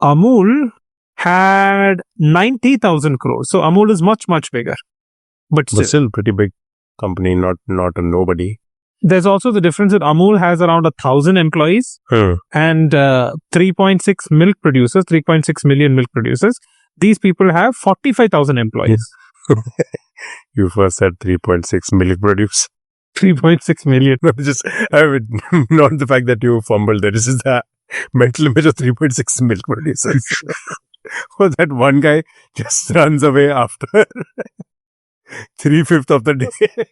Amul had 90,000 crores. So Amul is much, much bigger. But still pretty big company, not a nobody. There's also the difference that Amul has around 1,000 employees and 3.6 milk producers, 3.6 million milk producers. These people have 45,000 employees. You first said 3.6 milk produce. 3.6 million. Not the fact that you fumbled there. This is the mental image of 3.6 milk producers. Or that one guy just runs away after 3/5 of the day.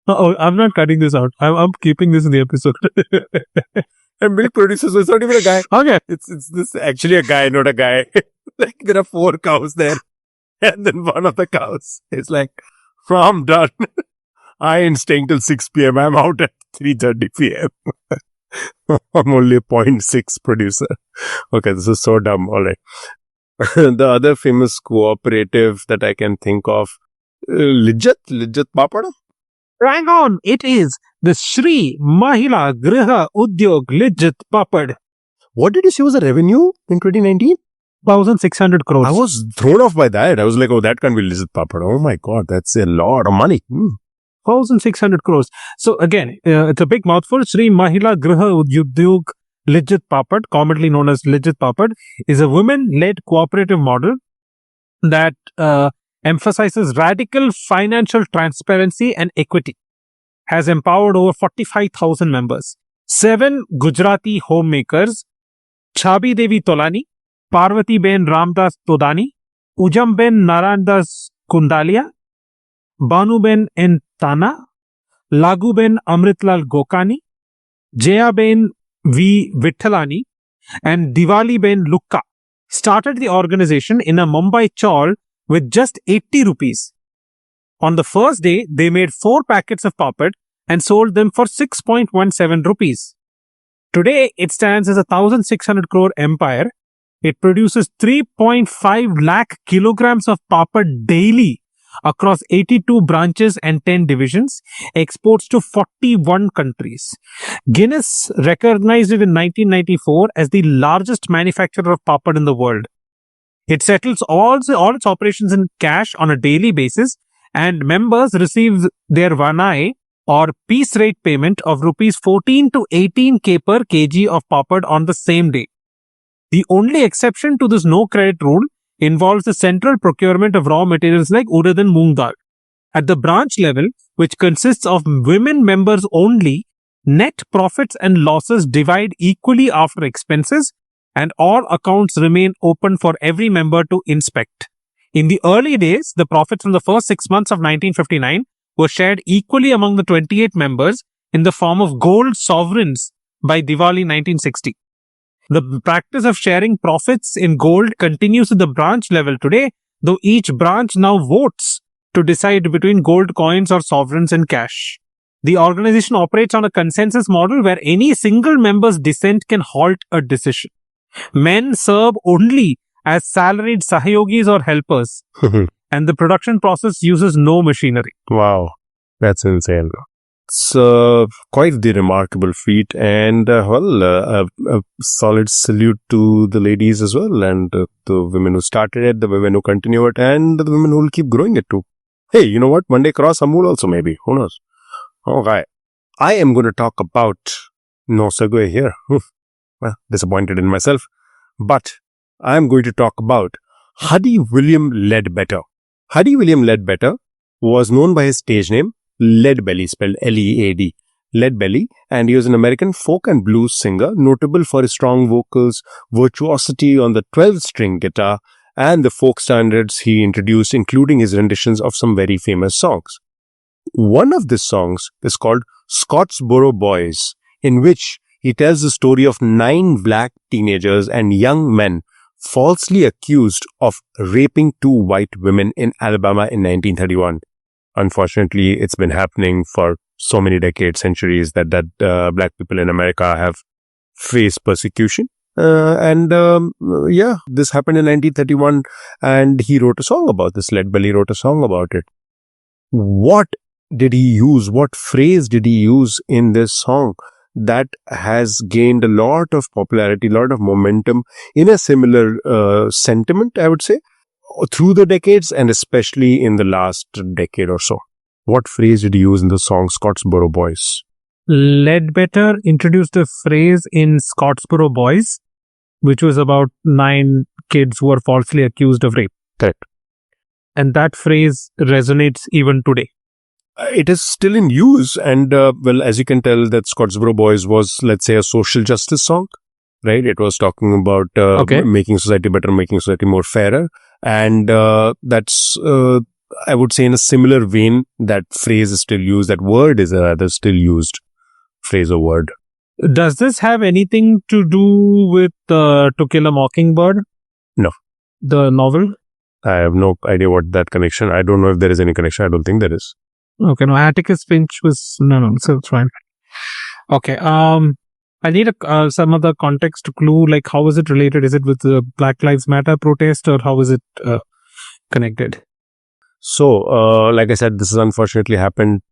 Oh, I'm not cutting this out. I'm keeping this in the episode. And milk producers, so it's not even a guy. Okay. It's this actually a guy, not a guy. Like there are 4 cows there. And then one of the cows is like, I'm done. I ain't staying till 6 p.m. I'm out at 3:30 p.m. I'm only a 0.6 producer. Okay, this is so dumb. All right. The other famous cooperative that I can think of, Lijjat Papad? Hang on. It is the Shri Mahila Griha Udyog Lijjat Papad. What did you say was the revenue in 2019? 1,600 crores. I was thrown off by that. I was like, oh, that can't be Lijjat Papad. Oh my God, that's a lot of money. 1,600 crores. So again, it's a big mouthful. Shri Mahila Griha Udyog Lijjat Papad, commonly known as Lijjat Papad, is a women-led cooperative model that emphasizes radical financial transparency and equity. has empowered over 45,000 members. 7 Gujarati homemakers, Chabi Devi Tolani, Parvati Ben Ramdas Todani, Ujam Ben Narandas Kundalia, Banu Ben N. Tana, Lagu Ben Amritlal Gokani, Jaya Ben V. Vittalani, and Diwali Ben Lukka started the organization in a Mumbai chawl with just 80 rupees. On the first day, they made 4 packets of papad and sold them for 6.17 rupees. Today, it stands as a 1,600 crore empire. It produces 3.5 lakh kilograms of papad daily across 82 branches and 10 divisions, exports to 41 countries. Guinness recognized it in 1994 as the largest manufacturer of papad in the world. It settles all its operations in cash on a daily basis, and members receive their vanai or piece rate payment of rupees 14 to 18k per kg of papad on the same day. The only exception to this no credit rule involves the central procurement of raw materials like urad and moong dal. At the branch level, which consists of women members only, net profits and losses divide equally after expenses, and all accounts remain open for every member to inspect. In the early days, the profits from the first 6 months of 1959 were shared equally among the 28 members in the form of gold sovereigns by Diwali 1960. The practice of sharing profits in gold continues at the branch level today, though each branch now votes to decide between gold coins or sovereigns in cash. The organization operates on a consensus model where any single member's dissent can halt a decision. Men serve only as salaried sahayogis or helpers, and the production process uses no machinery. Wow, that's insane. It's quite the remarkable feat, and a solid salute to the ladies as well, and the women who started it, the women who continue it, and the women who will keep growing it too. Hey, you know what? One day cross Amul also maybe. Who knows? Okay. I am going to talk about no segue here. Well, disappointed in myself. But I am going to talk about Huddy William Ledbetter. Huddy William Ledbetter was known by his stage name Leadbelly, spelled L-E-A-D, Leadbelly, and he was an American folk and blues singer, notable for his strong vocals, virtuosity on the 12-string guitar, and the folk standards he introduced, including his renditions of some very famous songs. One of these songs is called Scottsboro Boys, in which he tells the story of 9 black teenagers and young men falsely accused of raping 2 white women in Alabama in 1931. Unfortunately, it's been happening for so many decades, centuries, that black people in America have faced persecution. This happened in 1931, and he wrote a song about this. Leadbelly wrote a song about it. What did he use? What phrase did he use in this song that has gained a lot of popularity, a lot of momentum in a similar sentiment, I would say, through the decades, and especially in the last decade or so? What phrase did he use in the song Scottsboro Boys? Ledbetter introduced a phrase in Scottsboro Boys, which was about 9 kids who were falsely accused of rape. Correct. And that phrase resonates even today. It is still in use, and as you can tell, that Scottsboro Boys was, let's say, a social justice song, right? It was talking about making society better, making society more fairer, and that's, I would say, in a similar vein, that phrase is still used, that word is a rather still used phrase or word. Does this have anything to do with To Kill a Mockingbird? No. The novel? I have no idea what that connection. I don't know if there is any connection. I don't think there is. Okay, no, Atticus Finch was... No, so it's fine. Okay, I need some other context clue, like how is it related? Is it with the Black Lives Matter protest, or how is it connected? So, like I said, this has unfortunately happened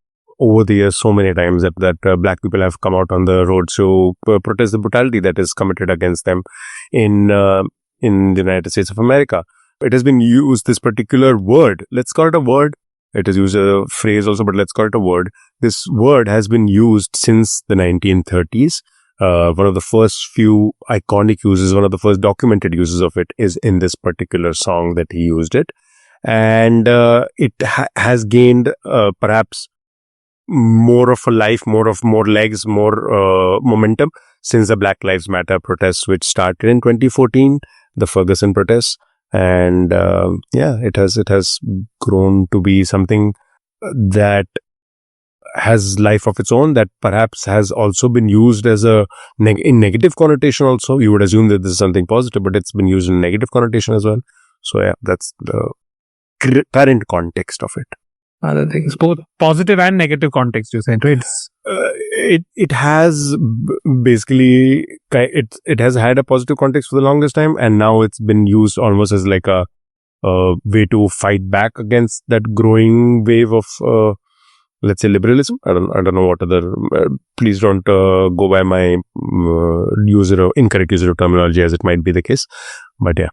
over the years so many times that black people have come out on the roads to protest the brutality that is committed against them in the United States of America. It has been used, this particular word, let's call it a word. It is used as a phrase also, but let's call it a word. This word has been used since the 1930s. One of the first few iconic uses, one of the first documented uses of it is in this particular song that he used it. And it has gained perhaps more of a life, more legs, more momentum since the Black Lives Matter protests, which started in 2014, the Ferguson protests. And it has grown to be something that has life of its own, that perhaps has also been used as a in negative connotation also. You would assume that this is something positive, but it's been used in negative connotation as well. So yeah, that's the current context of it. Other things, both positive and negative context, you said, right? It has basically, it has had a positive context for the longest time, and now it's been used almost as like a way to fight back against that growing wave of let's say liberalism. I don't know what other. Please don't go by my incorrect user of terminology, as it might be the case. But yeah,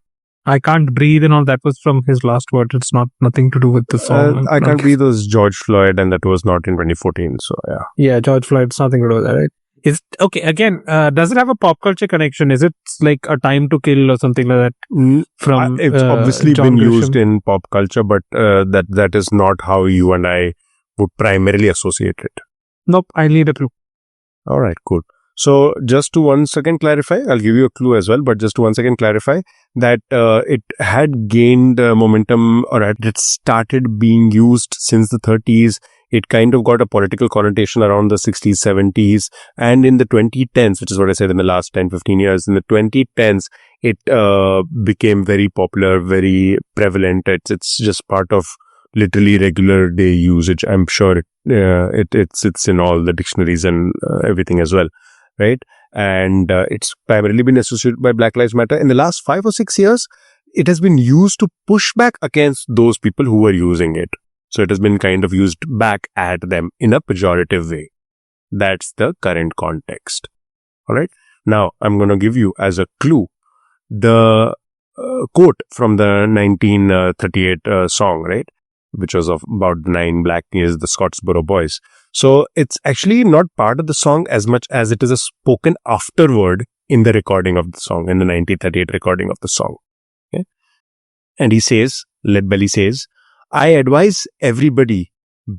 I can't breathe and all that was from his last word. It's nothing to do with the song. I can't breathe was George Floyd, and that was not in 2014. So yeah. Yeah, George Floyd. It's nothing to do with that, right? Is okay. Again, does it have a pop culture connection? Is it like A Time to Kill or something like that? From it's obviously John been Grisham? used in pop culture, but that is not how you and I would primarily associate it. Nope, I need a clue. All right, cool. So just to 1 second clarify, I'll give you a clue as well, but just to 1 second clarify that it had gained momentum, or it started being used since the 30s. It kind of got a political connotation around the 60s, 70s, and in the 2010s, which is what I said in the last 10, 15 years, in the 2010s, it became very popular, very prevalent. It's just part of literally regular day usage. I'm sure it's in all the dictionaries and everything as well, right? And it's primarily been associated by Black Lives Matter. In the last 5 or 6 years, it has been used to push back against those people who were using it. So it has been kind of used back at them in a pejorative way. That's the current context. All right. Now I'm going to give you as a clue the quote from the 1938 song, right? Which was about 9 black years, the Scottsboro Boys. So it's actually not part of the song as much as it is a spoken afterword in the recording of the song, in the 1938 recording of the song. Okay? And he says, Lead Belly says, I advise everybody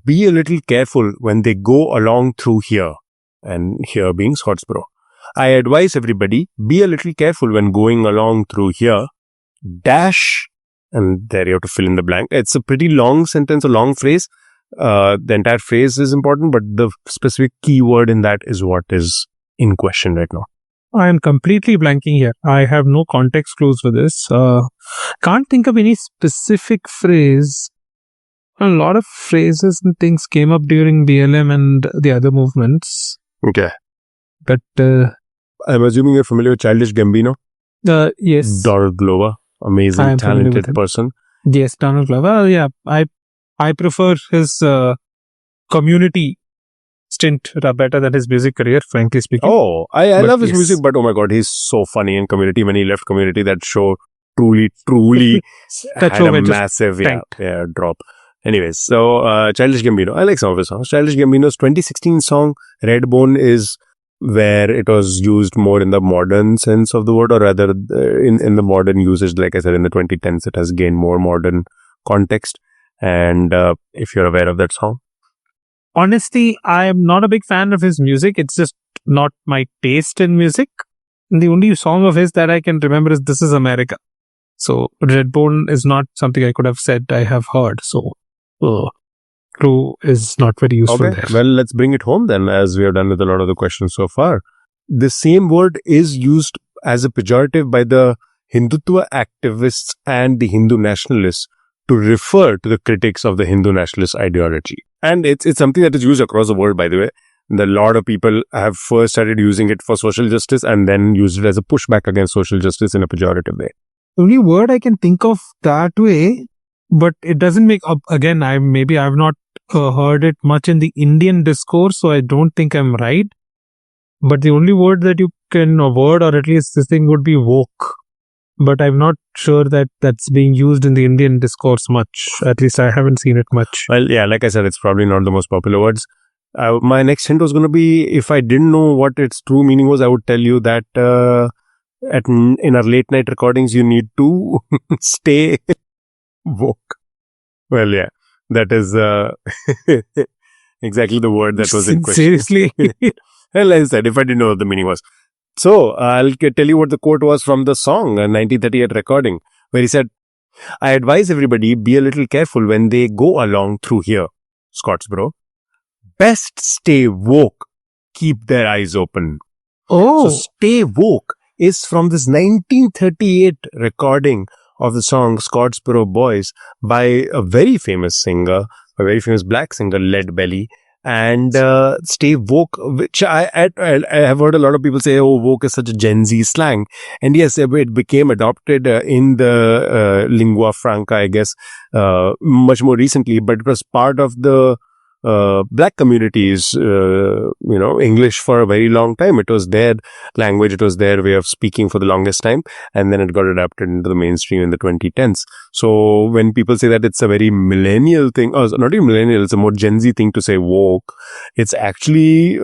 be a little careful when they go along through here. And here being Scottsboro. I advise everybody be a little careful when going along through here. Dash. And there you have to fill in the blank. It's a pretty long sentence, a long phrase. The entire phrase is important, but the specific keyword in that is what is in question right now. I am completely blanking here. I have no context clues for this. Can't think of any specific phrase. A lot of phrases and things came up during BLM and the other movements. Okay. But I'm assuming you're familiar with Childish Gambino? Yes. Donald Glover. Amazing, talented person. Yes, Donald Glover. Yeah, I prefer his Community stint better than his music career, frankly speaking. Oh, I love his music, but oh my god, he's so funny in Community. When he left Community, that show truly that had a massive drop. Anyways, so Childish Gambino, I like some of his songs. Childish Gambino's 2016 song Redbone is where it was used more in the modern sense of the word, or rather in the modern usage. Like I said, in the 2010s, it has gained more modern context. And if you're aware of that song. Honestly, I am not a big fan of his music. It's just not my taste in music. And the only song of his that I can remember is This Is America. So Redbone is not something I could have said I have heard. So clue is not very useful there. Well, let's bring it home then, as we have done with a lot of the questions so far. The same word is used as a pejorative by the Hindutva activists and the Hindu nationalists to refer to the critics of the Hindu nationalist ideology. And it's something that is used across the world, by the way. A lot of people have first started using it for social justice and then used it as a pushback against social justice in a pejorative way. The only word I can think of that way, but it doesn't make up. Again, I've not heard it much in the Indian discourse, so I don't think I'm right. But the only word that you can avoid, or at least this thing, would be woke. But I'm not sure that that's being used in the Indian discourse much. At least I haven't seen it much. Well, yeah, like I said, it's probably not the most popular words. My next hint was going to be, if I didn't know what its true meaning was, I would tell you that in our late night recordings, you need to stay woke. Well, yeah, that is exactly the word that was in question. Seriously. Well, I said, if I didn't know what the meaning was. So, I'll tell you what the quote was from the song, a 1938 recording, where he said, I advise everybody be a little careful when they go along through here, Scottsboro. Best stay woke, keep their eyes open. Oh, So, Stay Woke is from this 1938 recording of the song Scottsboro Boys by a very famous singer, a very famous black singer, Lead Belly. And Stay Woke, which I have heard a lot of people say, oh, woke is such a Gen Z slang. And yes, it became adopted in the lingua franca, I guess, much more recently, but it was part of the black communities, English for a very long time. It was their language, it was their way of speaking for the longest time, and then it got adapted into the mainstream in the 2010s. So when people say that it's a very millennial thing, or not even millennial, it's a more Gen Z thing to say woke, it's actually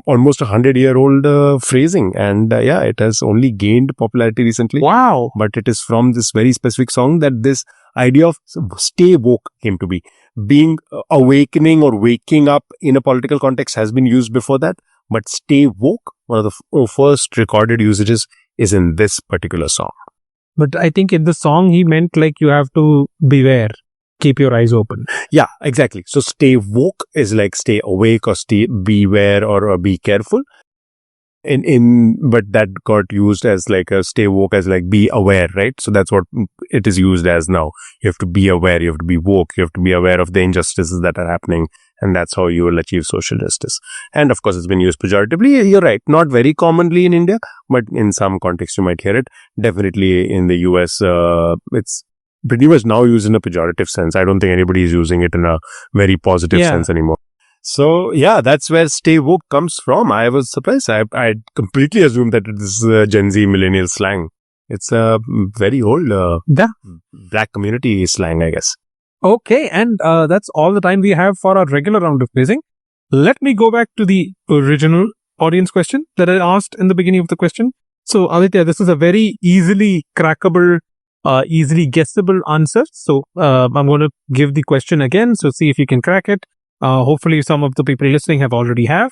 almost 100-year-old phrasing, and it has only gained popularity recently. wow. But it is from this very specific song that this idea of stay woke came to be. Being awakening or waking up in a political context has been used before that, but stay woke, one of the first recorded usages, is in this particular song. But I think in the song, he meant like you have to beware, keep your eyes open. Yeah, exactly. So stay woke is like stay awake or stay beware or be careful. But that got used as like a stay woke as like be aware, right? So that's what it is used as now. You have to be aware, you have to be woke, you have to be aware of the injustices that are happening, and that's how you will achieve social justice. And of course, it's been used pejoratively. You're right, not very commonly in India, but in some context you might hear it. Definitely in the US, it's pretty much now used in a pejorative sense. I don't think anybody is using it in a very positive sense anymore. So, yeah, that's where stay woke comes from. I was surprised. I completely assumed that it is Gen Z millennial slang. It's a very old black community slang, I guess. Okay, and that's all the time we have for our regular round of quizzing. Let me go back to the original audience question that I asked in the beginning of the question. So, Aditya, this is a very easily crackable, easily guessable answer. So, I'm going to give the question again. So, see if you can crack it. Hopefully some of the people listening have.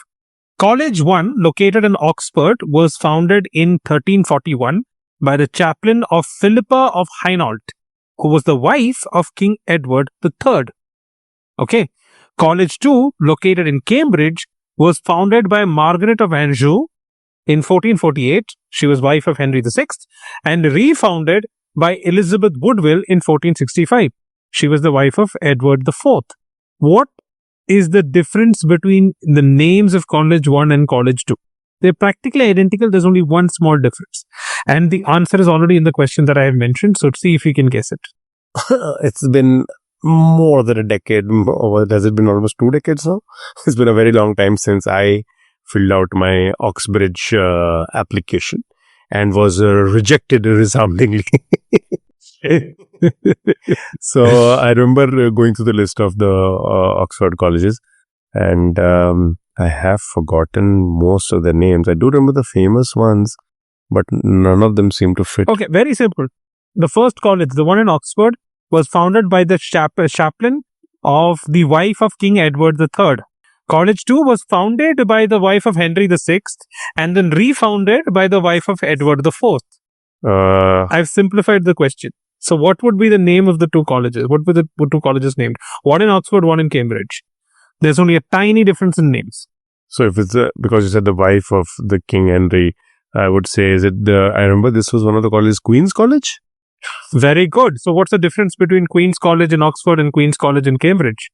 College 1, located in Oxford, was founded in 1341 by the chaplain of Philippa of Hainault, who was the wife of King Edward III. Okay. College 2, located in Cambridge, was founded by Margaret of Anjou in 1448. She was wife of Henry VI, and refounded by Elizabeth Woodville in 1465. She was the wife of Edward IV. What is the difference between the names of College 1 and College 2? They're practically identical. There's only one small difference. And the answer is already in the question that I have mentioned. So see if you can guess it. It's been more than a decade. Or has it been almost 2 decades now? It's been a very long time since I filled out my Oxbridge application and was rejected resoundingly. So I remember going through the list of the Oxford colleges, and I have forgotten most of their names. I do remember the famous ones, but none of them seem to fit. Okay, very simple. The first college, the one in Oxford, was founded by the chaplain of the wife of King Edward III. College 2 was founded by the wife of Henry VI and then refounded by the wife of Edward IV. I've simplified the question. So what would be the name of the two colleges? What were the two colleges named? One in Oxford, one in Cambridge. There's only a tiny difference in names. So if it's because you said the wife of the King Henry, I would say, is it I remember this was one of the colleges, Queen's College? Very good. So what's the difference between Queen's College in Oxford and Queen's College in Cambridge?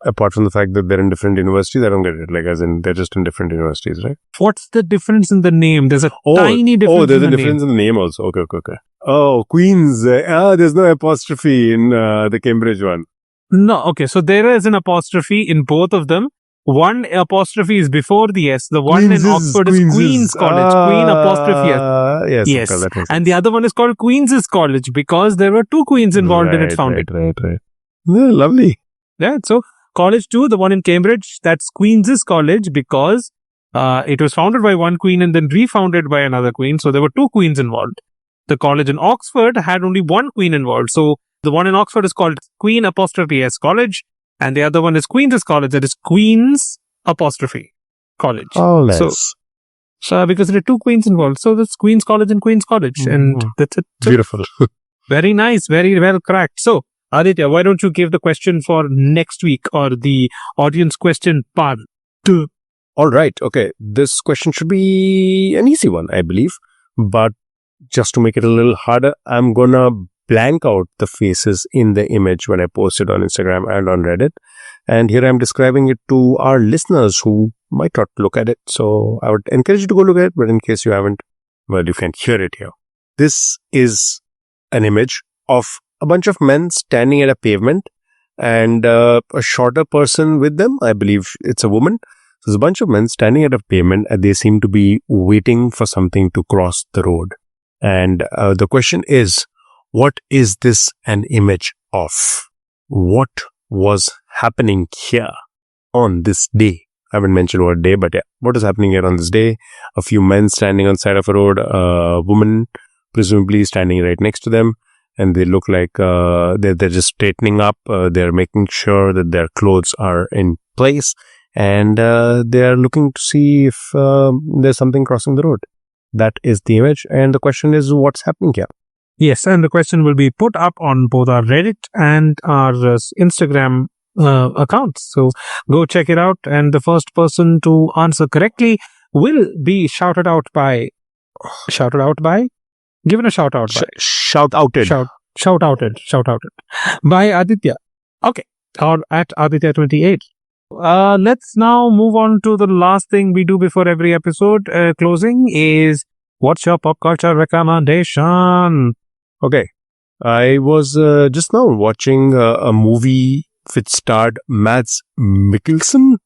Apart from the fact that they're in different universities, I don't get it. Like, as in, they're just in different universities, right? What's the difference in the name? There's a tiny difference. Oh, there's a difference in the name also. Okay. Oh, Queen's. There's no apostrophe in the Cambridge one. No, okay. So there is an apostrophe in both of them. One apostrophe is before the S. The one in Oxford is Queen's College. Queen apostrophe S. Yes. Okay, Okay, and the other one is called Queen's College because there were two queens involved in its founding. Right. Yeah, lovely. Yeah, so College 2, the one in Cambridge, that's Queen's College because it was founded by one queen and then refounded by another queen. So there were two queens involved. The college in Oxford had only one queen involved. So the one in Oxford is called Queen apostrophe S College. And the other one is Queen's College. That is Queen's apostrophe College. Oh, nice. So because there are two queens involved. So that's Queen's College and Queen's College. And that's it. So Beautiful. very nice. Very well cracked. So, Aditya, why don't you give the question for next week or the audience question part 2? All right. Okay. This question should be an easy one, I believe. But just to make it a little harder, I'm going to blank out the faces in the image when I post it on Instagram and on Reddit. And here I'm describing it to our listeners who might not look at it. So I would encourage you to go look at it. But in case you haven't, well, you can hear it here. This is an image of a bunch of men standing at a pavement and a shorter person with them. I believe it's a woman. So there's a bunch of men standing at a pavement and they seem to be waiting for something to cross the road. And the question is, what is this an image of? What was happening here on this day? I haven't mentioned what day, but yeah, what is happening here on this day? A few men standing on the side of a road, a woman presumably standing right next to them, and they look like they're just straightening up. They're making sure that their clothes are in place, and they're looking to see if there's something crossing the road. That is the image, and the question is, what's happening here? Yes, and the question will be put up on both our Reddit and our Instagram accounts. So go check it out, and the first person to answer correctly will be shouted out by. Given a shout out by. Shout outed By Aditya. Okay. Or at Aditya28. Let's now move on to the last thing we do before every episode closing is what's your pop culture recommendation? Okay. I was just now watching a movie which starred Mads Mikkelsen.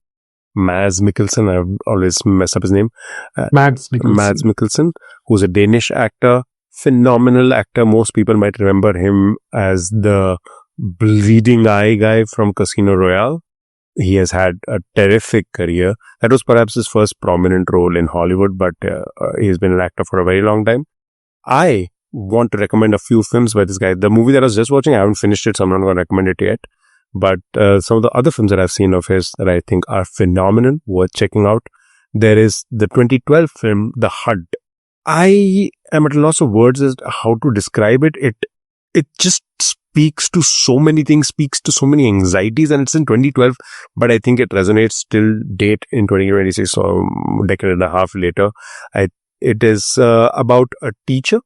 I always mess up his name. Mads Mikkelsen, who's a Danish actor, phenomenal actor. Most people might remember him as the bleeding eye guy from Casino Royale. He has had a terrific career. That was perhaps his first prominent role in Hollywood, but he's been an actor for a very long time. I want to recommend a few films by this guy. The movie that I was just watching, I haven't finished it, so I'm not going to recommend it yet. But some of the other films that I've seen of his that I think are phenomenal, worth checking out. There is the 2012 film, The Hunt. I am at a loss of words as to how to describe it. It just speaks to so many things, speaks to so many anxieties, and it's in 2012, but I think it resonates till date in 2026, so a decade and a half later. It is about a teacher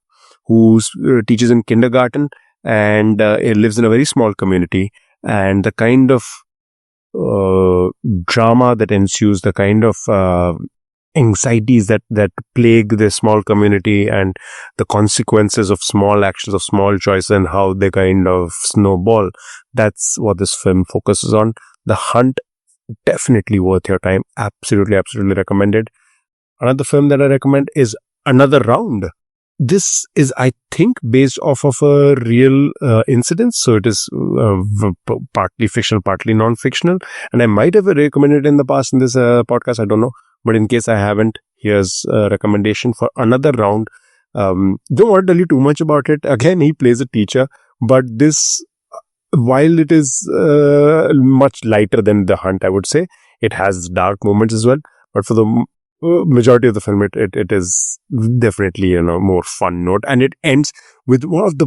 who teaches in kindergarten, and it lives in a very small community, and the kind of drama that ensues, the kind of anxieties that plague the small community, and the consequences of small actions, of small choices, and how they kind of snowball. That's what this film focuses on. The Hunt, definitely worth your time. Absolutely recommended. Another film that I recommend is Another Round. This is, I think, based off of a real incident. So it is partly fictional, partly non-fictional. And I might have recommended it in the past in this podcast. I don't know. But in case I haven't, here's a recommendation for Another Round. Don't want to tell you too much about it. Again, he plays a teacher. But this, while it is much lighter than The Hunt, I would say, it has dark moments as well. But for the majority of the film, it is definitely more fun note, and it ends with one of the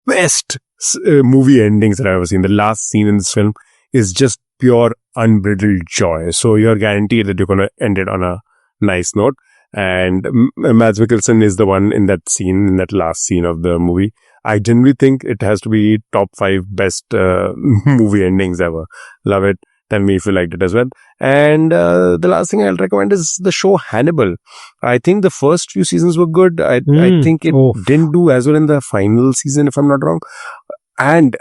best movie endings that I've ever seen. The last scene in this film is just pure unbridled joy, so you're guaranteed that you're going to end it on a nice note. And Mads Mikkelsen is the one in that scene, in that last scene of the movie. I generally think it has to be top 5 best movie endings ever. Love it. Tell me if you liked it as well. And the last thing I'll recommend is the show Hannibal. I think the first few seasons were good. I think it didn't do as well in the final season, if I'm not wrong. And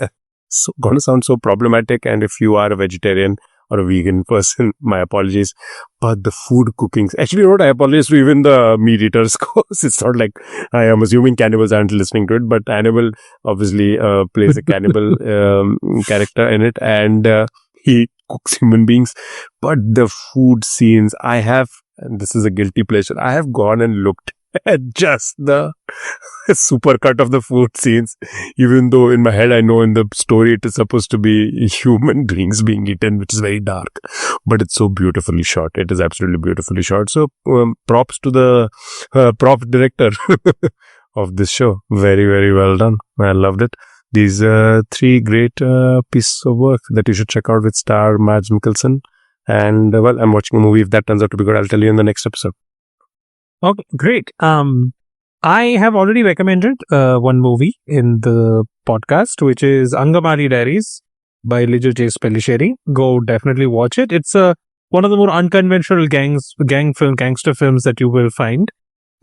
so going to sound so problematic. And if you are a vegetarian or a vegan person, my apologies. But the food cooking, actually, you know what? I apologize to even the meat eaters, because it's not like I am assuming cannibals aren't listening to it. But Hannibal obviously plays a cannibal character in it, and he cooks human beings. But the food scenes, and this is a guilty pleasure, I have gone and looked Just the super cut of the food scenes, even though in my head I know in the story it is supposed to be human beings being eaten, which is very dark, but it's so beautifully shot. It is absolutely beautifully shot. So props to the prop director of this show. Very, very well done. I loved it. These three great pieces of work that you should check out with star Mads Mikkelsen. And well, I'm watching a movie. If that turns out to be good, I'll tell you in the next episode. Okay, great. I have already recommended one movie in the podcast, which is Angamali Diaries by Lijo J. Pellicheri. Go definitely watch it. It's one of the more unconventional gangster films that you will find.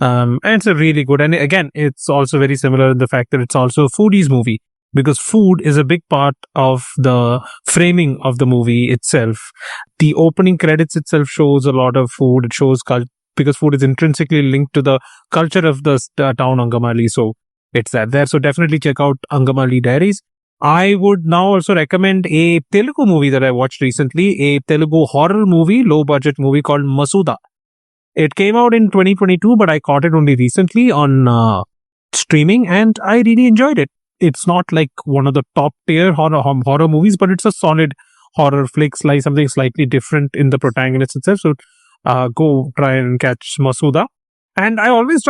And it's a really good. And again, it's also very similar in the fact that it's also a foodies movie, because food is a big part of the framing of the movie itself. The opening credits itself shows a lot of food. It shows because food is intrinsically linked to the culture of the town Angamali. So it's that there. So definitely check out Angamali Diaries. I would now also recommend a Telugu movie that I watched recently, a Telugu horror movie, low budget movie called Masuda. It came out in 2022, but I caught it only recently on streaming and I really enjoyed it. It's not like one of the top tier horror movies, but it's a solid horror flick, like something slightly different in the protagonist itself. So go try and catch Masuda. And I always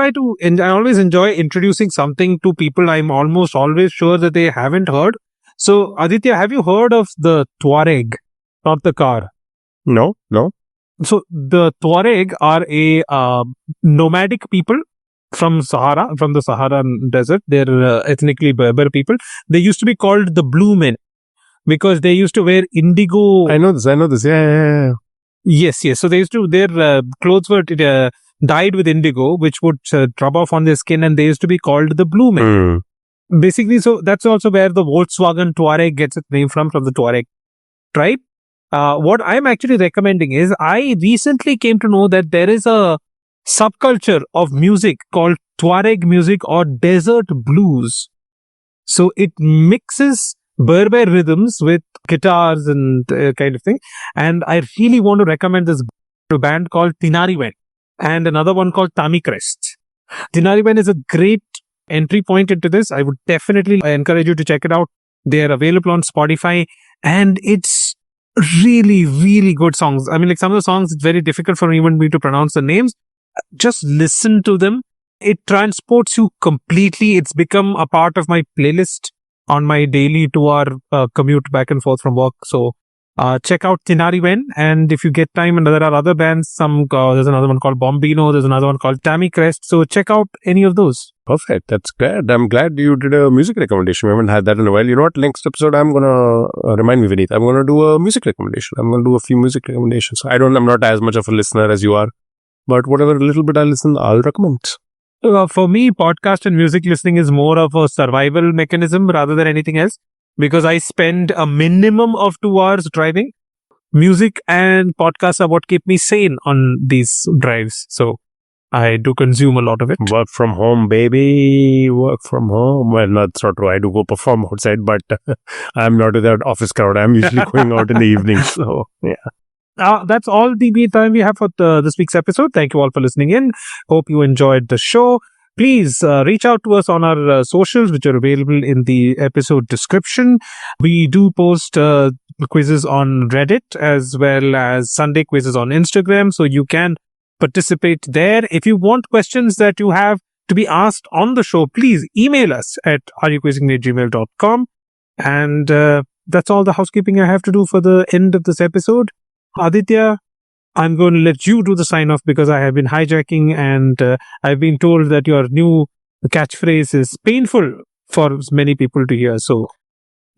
enjoy introducing something to people I'm almost always sure that they haven't heard. So Aditya, have you heard of the Tuareg, not the car? No. So the Tuareg are a nomadic people from the Saharan desert. They're ethnically Berber people. They used to be called the Blue Men because they used to wear indigo. I know this. Yeah. Yes. So they used to, their clothes were dyed with indigo, which would rub off on their skin, and they used to be called the Blue Men. Basically, so that's also where the Volkswagen Touareg gets its name from the Touareg tribe. What I'm actually recommending is, I recently came to know that there is a subculture of music called Touareg music or desert blues. So it mixes Berber rhythms with guitars and kind of thing. And I really want to recommend this band called Tinariwen and another one called Tami Crest. Tinariwen is a great entry point into this. I would definitely encourage you to check it out. They are available on Spotify and it's really, really good songs. I mean, like some of the songs, it's very difficult for even me to pronounce the names. Just listen to them. It transports you completely. It's become a part of my playlist on my daily 2-hour commute back and forth from work. So check out Tinariwen, and if you get time, and there are other bands, there's another one called Bombino, there's another one called Tami Crest. So check out any of those. Perfect. That's good. I'm glad you did a music recommendation. We haven't had that in a while. You know what? Next episode, I'm going to remind me, Vineet. I'm going to do a music recommendation. I'm going to do a few music recommendations. I'm not as much of a listener as you are, but whatever little bit I listen, I'll recommend. For me, podcast and music listening is more of a survival mechanism rather than anything else, because I spend a minimum of 2 hours driving. Music and podcasts are what keep me sane on these drives. So I do consume a lot of it. Work from home, baby. Work from home. Well, that's not true. I do go perform outside, but I'm not with that office crowd. I'm usually going out in the evening. So, yeah. That's all the time we have for this week's episode. Thank you all for listening in. Hope you enjoyed the show. Please reach out to us on our socials, which are available in the episode description. We do post quizzes on Reddit as well as Sunday quizzes on Instagram, so you can participate there. If you want questions that you have to be asked on the show, please email us at areyouquizzing@gmail.com. And that's all the housekeeping I have to do for the end of this episode. Aditya, I'm going to let you do the sign off because I have been hijacking, and I've been told that your new catchphrase is painful for many people to hear. So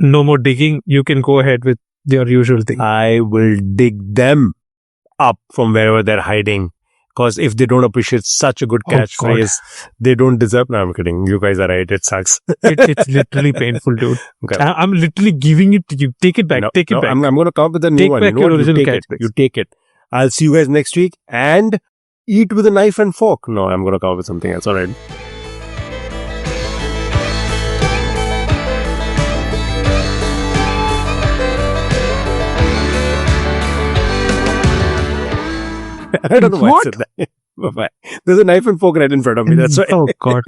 no more digging. You can go ahead with your usual thing. I will dig them up from wherever they're hiding. Because if they don't appreciate such a good catchphrase, they don't deserve. No, I'm kidding. You guys are right. It sucks. It's literally painful, dude. Okay. I'm literally giving it to you. Take it back. Take it back. I'm going to come up with a new one. Take back your original catchphrase. You take it. I'll see you guys next week and eat with a knife and fork. No, I'm going to come up with something else. All right. I don't know why I said that. Bye-bye. There's a knife and fork right in front of me. That's why. Oh God.